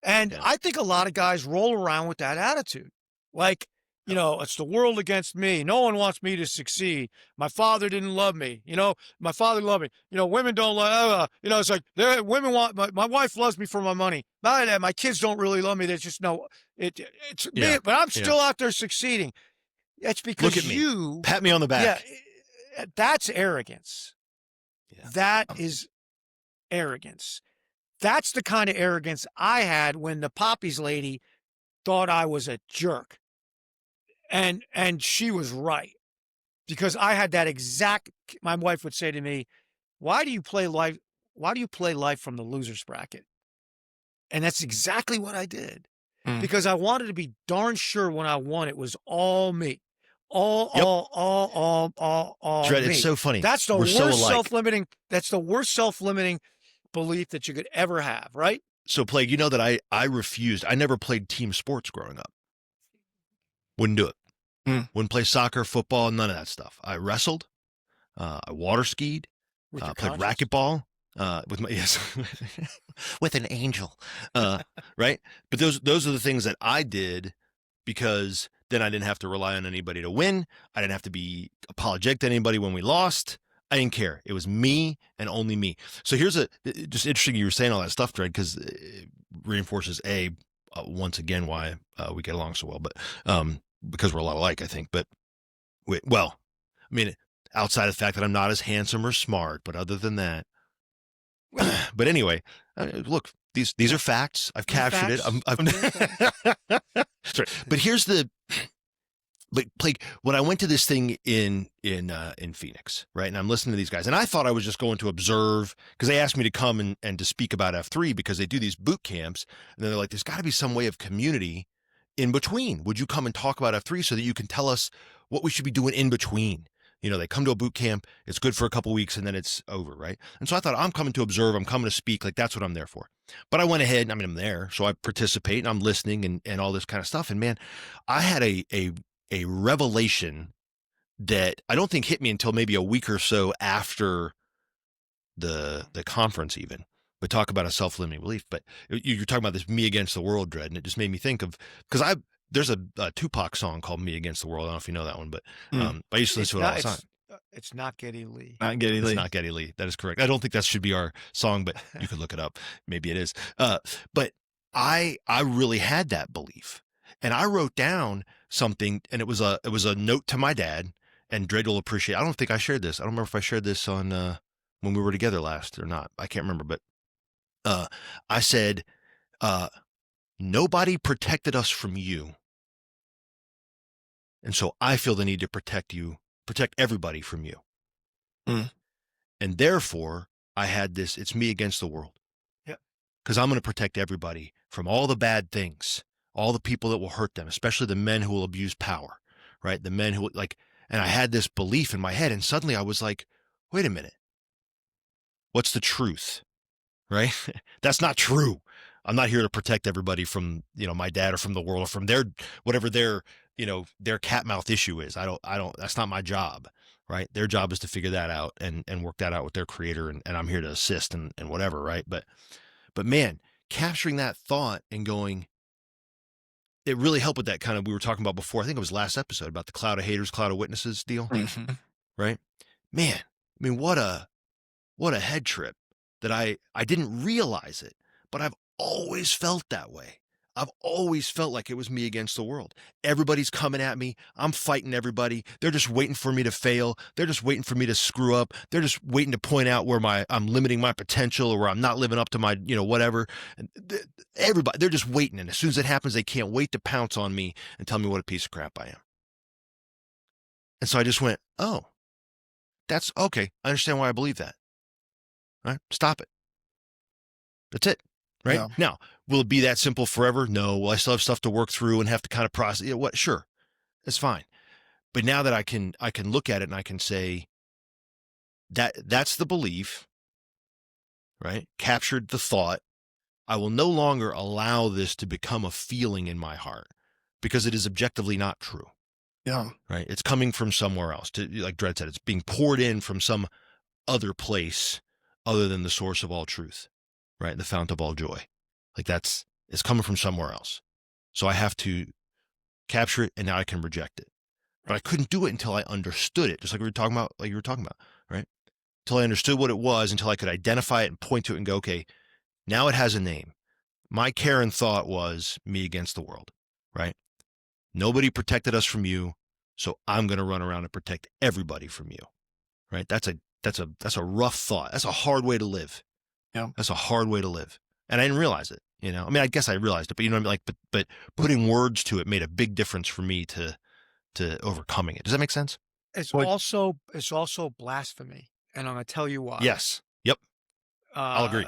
And I think a lot of guys roll around with that attitude. Like, it's the world against me. No one wants me to succeed. My father didn't love me. My father loved me. Women don't love, it's like women want, my wife loves me for my money. My kids don't really love me. They just know it's me, but I'm still out there succeeding. It's because Look at me. Pat me on the back. Yeah, that's arrogance. Yeah. That is arrogance. That's the kind of arrogance I had when the Poppies lady thought I was a jerk. And she was right. Because I had that exact, my wife would say to me, why do you play life from the loser's bracket? And that's exactly what I did. because I wanted to be darn sure when I won it was all me. All Dredd, me. it's so funny. That's the We're so worst alike. self-limiting. That's the worst self-limiting belief that you could ever have, right? So, Plague, you know that I refused. I never played team sports growing up. Wouldn't do it. Wouldn't play soccer, football, none of that stuff. I wrestled. I water skied. Played racquetball. With my with an angel, right? But those are the things that I did because then I didn't have to rely on anybody to win. I didn't have to be apologetic to anybody when we lost. I didn't care. It was me and only me. So here's just interesting. You were saying all that stuff, Dredd, because it reinforces once again why we get along so well. But because we're a lot alike, I think. But outside of the fact that I'm not as handsome or smart, but other than that. But anyway, look, these are facts. I've captured it. Sorry. But here's but Plague, when I went to this thing in Phoenix, right, and I'm listening to these guys, and I thought I was just going to observe because they asked me to come and to speak about F3 because they do these boot camps, and they're like, there's got to be some way of community in between. Would you come and talk about F3 so that you can tell us what we should be doing in between? You know, they come to a boot camp, it's good for a couple of weeks, and then it's over, right? And so I thought, I'm coming to observe, I'm coming to speak, like that's what I'm there for. But I went ahead, I'm there, so I participate, and I'm listening and all this kind of stuff. And man, I had a revelation that I don't think hit me until maybe a week or so after the conference even. But talk about a self-limiting belief. But you're talking about this me against the world, Dredd, and it just made me think of, because there's a Tupac song called Me Against the World. I don't know if you know that one, but I used to listen to it all the time. It's not Geddy Lee. Not Geddy Lee. It's not Geddy Lee. That is correct. I don't think that should be our song, but you could look it up. Maybe it is. But I really had that belief. And I wrote down something, and it was a note to my dad, and Dredd will appreciate. I don't think I shared this. I don't remember if I shared this on when we were together last or not. I can't remember, but I said, nobody protected us from you. And so I feel the need to protect everybody from you. And therefore, I had this, it's me against the world. Yeah. Because I'm going to protect everybody from all the bad things, all the people that will hurt them, especially the men who will abuse power, right? The men who and I had this belief in my head, and suddenly I was like, wait a minute. What's the truth, right? That's not true. I'm not here to protect everybody from, my dad or from the world or from whatever their cat mouth issue is. I don't, that's not my job, right? Their job is to figure that out and work that out with their creator. And I'm here to assist and whatever. Right. But man, capturing that thought and going, it really helped with that kind of, we were talking about before, I think it was last episode about the cloud of haters, cloud of witnesses deal, right? Man, I mean, what a head trip that I didn't realize it, but I've always felt that way. I've always felt like it was me against the world. Everybody's coming at me. I'm fighting everybody. They're just waiting for me to fail. They're just waiting for me to screw up. They're just waiting to point out where I'm limiting my potential or where I'm not living up to my, whatever. And everybody, they're just waiting. And as soon as it happens, they can't wait to pounce on me and tell me what a piece of crap I am. And so I just went, oh, that's okay. I understand why I believe that. All right, stop it. That's it. Right? Yeah. Now, will it be that simple forever? No. Will I still have stuff to work through and have to kind of process? Sure. That's fine. But now that I can look at it and I can say that's the belief, right? Captured the thought. I will no longer allow this to become a feeling in my heart because it is objectively not true. Yeah. Right? It's coming from somewhere else. Like Dredd said, it's being poured in from some other place other than the source of all truth. Right? The fount of all joy. Like it's coming from somewhere else. So I have to capture it and now I can reject it. But I couldn't do it until I understood it, just like you were talking about, right? Until I understood what it was, until I could identify it and point to it and go, okay, now it has a name. My Karen thought was me against the world, right? Nobody protected us from you, so I'm going to run around and protect everybody from you, right? That's a rough thought. That's a hard way to live. Yeah. That's a hard way to live. And I didn't realize it, I mean, I guess I realized it, but what I mean? But putting words to it made a big difference for me to overcoming it. Does that make sense? It's also blasphemy. And I'm going to tell you why. Yes. Yep. I'll agree.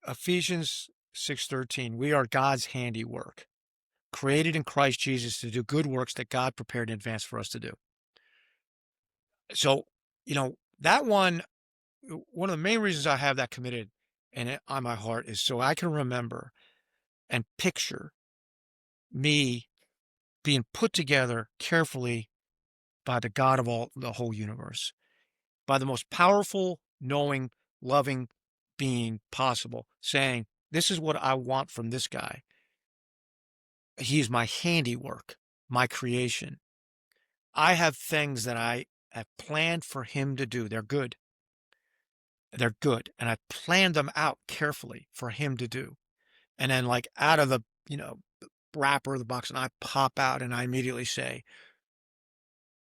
Ephesians 6:13, we are God's handiwork. created in Christ Jesus to do good works that God prepared in advance for us to do. So, that one of the main reasons I have that committed on my heart is so I can remember and picture me being put together carefully by the God of the whole universe, by the most powerful, knowing, loving being possible, saying, this is what I want from this guy. He is my handiwork, my creation. I have things that I have planned for him to do. They're good. They're good. And I planned them out carefully for him to do. And then like out of the, wrapper of the box, and I pop out and I immediately say,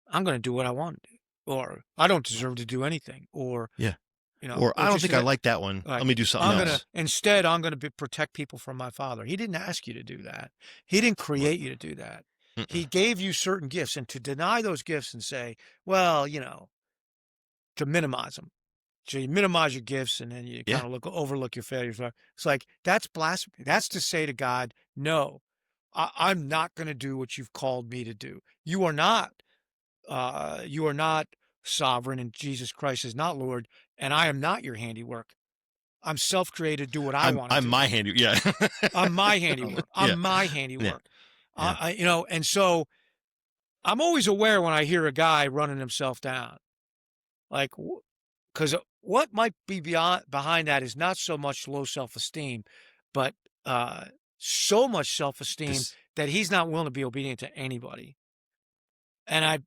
I'm going to do what I want to do, or I don't deserve to do anything, or, or I don't think I like that one. Let me do something else. Instead, I'm going to protect people from my Father. He didn't ask you to do that. He didn't create you to do that. He gave you certain gifts, and to deny those gifts and say, well, to minimize them. So you minimize your gifts, and then you kind of overlook your failures. It's like, that's blasphemy. That's to say to God, no, I'm not going to do what you've called me to do. You are not sovereign, and Jesus Christ is not Lord, and I am not your handiwork. I'm self-created, do what I want to do. I'm my handiwork. Yeah. I'm my handiwork. I'm my handiwork. Yeah. And so I'm always aware when I hear a guy running himself down, like, because what might be behind that is not so much low self-esteem, but so much self-esteem that he's not willing to be obedient to anybody. And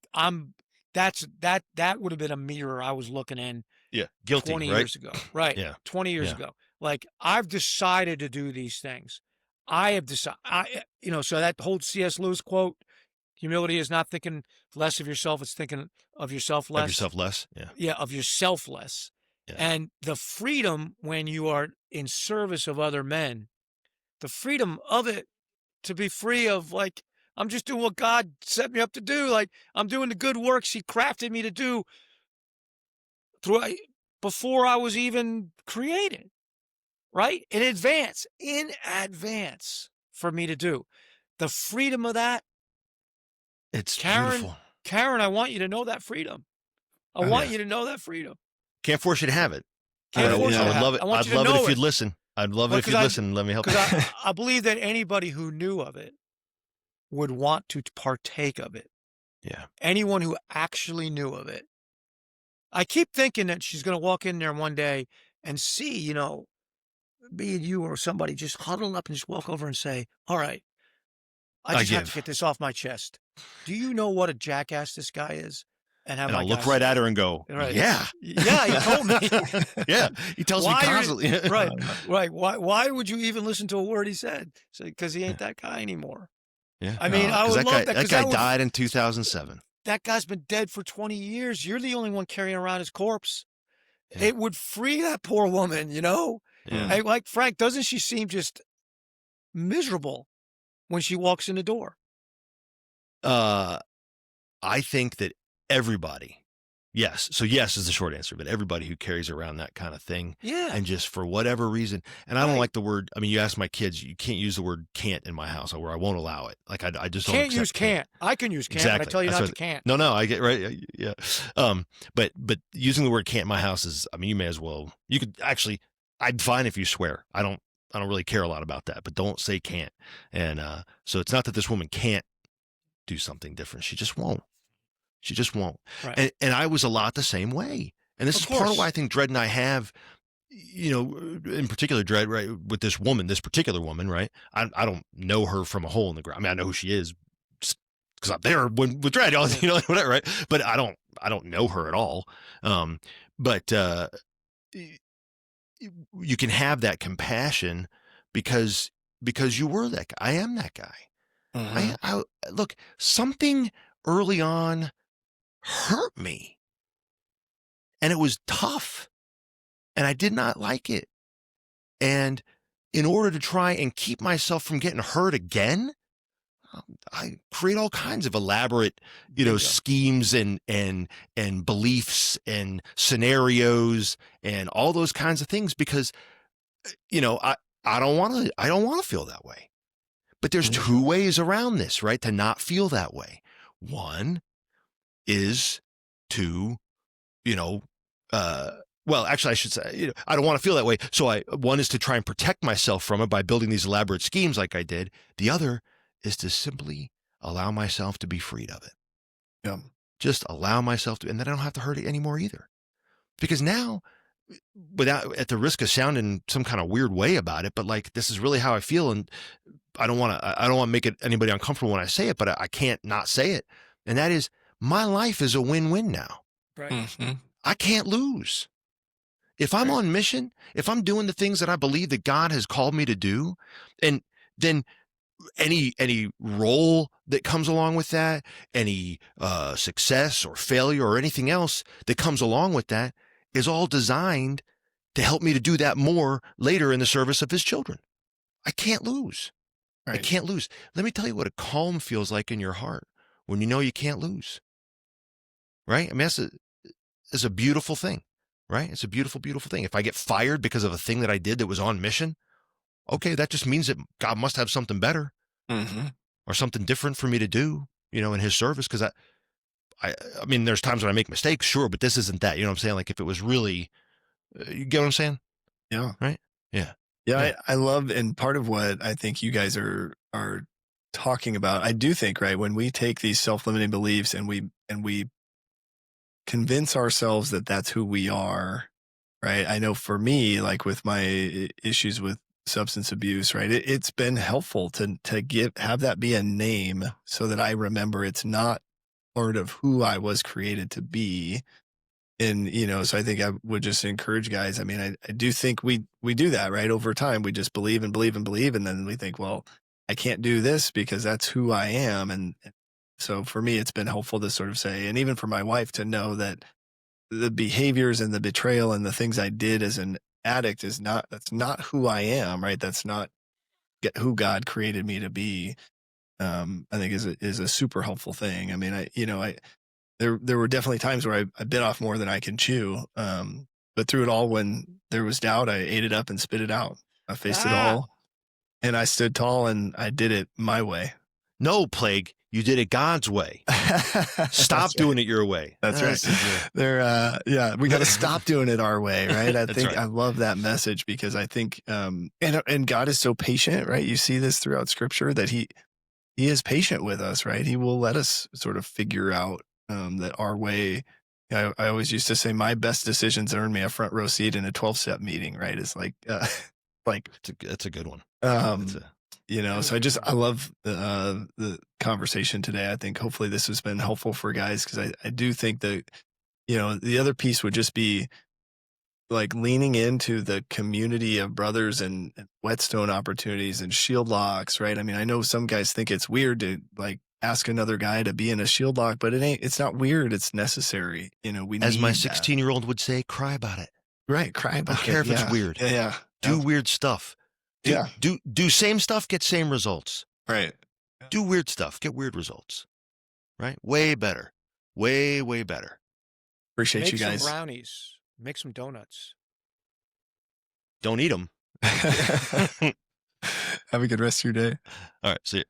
that would have been a mirror I was looking in. Yeah. Guilty. 20 right? years ago. Right. Yeah. 20 years ago. Like, I've decided to do these things. I have decided, so that whole C.S. Lewis quote, humility is not thinking less of yourself, it's thinking of yourself less. Of yourself less. Yeah. Yeah. Of yourself less. Yeah. And the freedom when you are in service of other men, the freedom of it to be free of, like, I'm just doing what God set me up to do. Like, I'm doing the good works he crafted me to do before I was even created, right? In advance for me to do. The freedom of that. It's beautiful. Karen, I want you to know that freedom. I want you to know that freedom. Can't force you to have it. I would love it. I'd love it if you'd listen. I'd love it if you'd listen and let me help you. I believe that anybody who knew of it would want to partake of it. Yeah. Anyone who actually knew of it. I keep thinking that she's going to walk in there one day and see, me and you or somebody just huddle up and just walk over and say, all right, I just have to get this off my chest. Do you know what a jackass this guy is? And I'll look right at her and go, yeah. Yeah, he told me. Yeah, he tells me constantly. Right. Why would you even listen to a word he said? Because he ain't that guy anymore. Yeah. I mean, I would love that. That guy died in 2007. That guy's been dead for 20 years. You're the only one carrying around his corpse. Yeah. It would free that poor woman, Yeah. Like, Frank, doesn't she seem just miserable when she walks in the door? I think that everybody, yes. So yes is the short answer, but everybody who carries around that kind of thing. Yeah. And just for whatever reason, and I don't like the word, I mean, you ask my kids, you can't use the word can't in my house, or I won't allow it. Like, I just don't can't use can't. I can use can't, exactly. but I tell you not to can't. No, I get right. Yeah. But using the word can't in my house is, I mean, you may as well, you could actually, I'm fine if you swear. I don't really care a lot about that, but don't say can't. And so it's not that this woman can't do something different. She just won't. Right. And I was a lot the same way. And this is part of why I think Dredd and I have, in particular Dredd, right, with this particular woman, right? I don't know her from a hole in the ground. I mean, I know who she is because I'm there with Dredd, whatever, right? But I don't know her at all. But you can have that compassion because you were that guy. I am that guy. Mm-hmm. I look, something early on hurt me, and it was tough, and I did not like it. And in order to try and keep myself from getting hurt again, I create all kinds of elaborate, schemes and beliefs and scenarios and all those kinds of things because, I don't want to feel that way. But there's two ways around this, right? To not feel that way. One is to, well, actually, I should say, I don't want to feel that way. So one is to try and protect myself from it by building these elaborate schemes like I did. The other is to simply allow myself to be freed of it. Yeah. Just allow myself to, and then I don't have to hurt it anymore either. Because now, at the risk of sounding some kind of weird way about it, but like, this is really how I feel. And I don't want to make anybody uncomfortable when I say it, but I can't not say it. And that is, my life is a win-win now. Right. Mm-hmm. I can't lose. If I'm on mission, if I'm doing the things that I believe that God has called me to do, and then any role that comes along with that, any success or failure or anything else that comes along with that is all designed to help me to do that more later in the service of his children. I can't lose. Right. I can't lose. Let me tell you what a calm feels like in your heart when you know you can't lose. Right? I mean, that's a beautiful thing, right? It's a beautiful, beautiful thing. If I get fired because of a thing that I did that was on mission, okay, that just means that God must have something better or something different for me to do, in his service. Because I mean, there's times when I make mistakes, sure, but this isn't that. You know what I'm saying? Like, if it was really, you get what I'm saying? Yeah. Right? Yeah. Yeah. I love, and part of what I think you guys are talking about, I do think, right, when we take these self-limiting beliefs and we convince ourselves that that's who we are, right? I know for me, like with my issues with substance abuse, right, it's been helpful to have that be a name so that I remember it's not part of who I was created to be. And, so I think I would just encourage guys. I mean, I do think we do that, right? Over time, we just believe and believe and believe. And then we think, well, I can't do this because that's who I am. And so for me, it's been helpful to sort of say, and even for my wife to know that the behaviors and the betrayal and the things I did as an addict that's not who I am, right? That's not who God created me to be. I think is a super helpful thing. I mean, there were definitely times where I bit off more than I can chew. But through it all, when there was doubt, I ate it up and spit it out. I faced it all, and I stood tall, and I did it my way. No, Plague, you did it God's way. Stop doing it your way. That's right. We got to stop doing it our way, right? I think right. I love that message because I think, and God is so patient, right? You see this throughout Scripture that He is patient with us, right? He will let us sort of figure out that our way. I always used to say my best decisions earned me a front row seat in a 12-step meeting, right? It's like that's a good one. So I love the conversation today. I think hopefully this has been helpful for guys because I do think that, the other piece would just be like leaning into the community of brothers and Whetstone opportunities and shield locks, right? I mean, I know some guys think it's weird to like ask another guy to be in a shield lock, but it's not weird. It's necessary. As my 16-year-old would say, cry about it. Right. Cry about it. I don't care if it's weird. Yeah. Do weird stuff. Do same stuff, get same results. Right. Do weird stuff, get weird results. Right? Way better. Way, way better. Appreciate you guys. Make some brownies. Make some donuts. Don't eat them. Have a good rest of your day. All right. See you.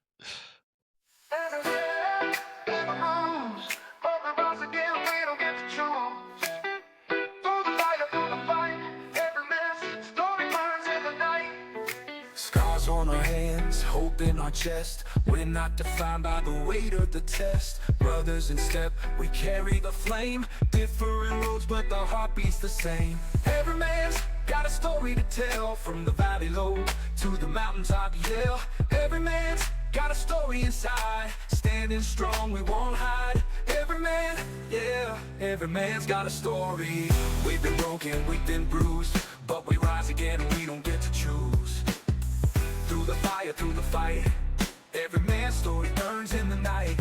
On our hands, hope in our chest. We're not defined by the weight of the test. Brothers in step, we carry the flame. Different roads, but the heart beats the same. Every man's got a story to tell. From the valley low to the mountaintop, yeah. Every man's got a story inside. Standing strong, we won't hide. Every man, yeah. Every man's got a story. We've been broken, we've been bruised, but we rise again and we don't get to choose. Through the fire, through the fight, every man's story burns in the night.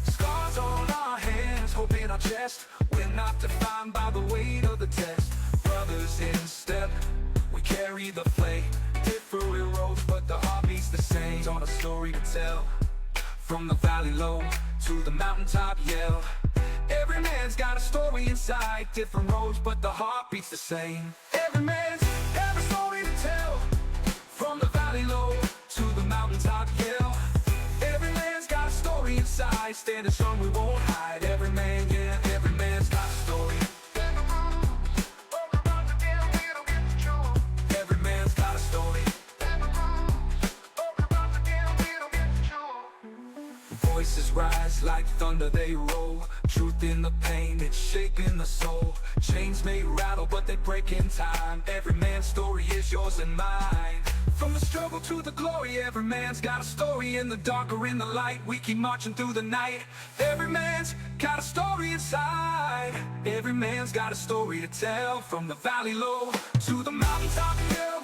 Scars on our hands, hope in our chest. We're not defined by the weight of the test. Brothers in step, we carry the flame. Different roads, but the heart beats the same. On a story to tell, from the valley low to the mountaintop yell. Every man's got a story inside. Different roads, but the heart beats the same. Every man's got a story to tell. From the valley low to the mountaintop, yeah. fight, standing strong, we won't hide. Every man, yeah, every man's got a story. Every man's got a story. Voices rise like thunder, they roll. Truth in the pain, it's shaking the soul. Chains may rattle, but they break in time. Every man's story is yours and mine. From the struggle to the glory, every man's got a story. In the dark or in the light, we keep marching through the night. Every man's got a story inside. Every man's got a story to tell. From the valley low to the mountaintop hill,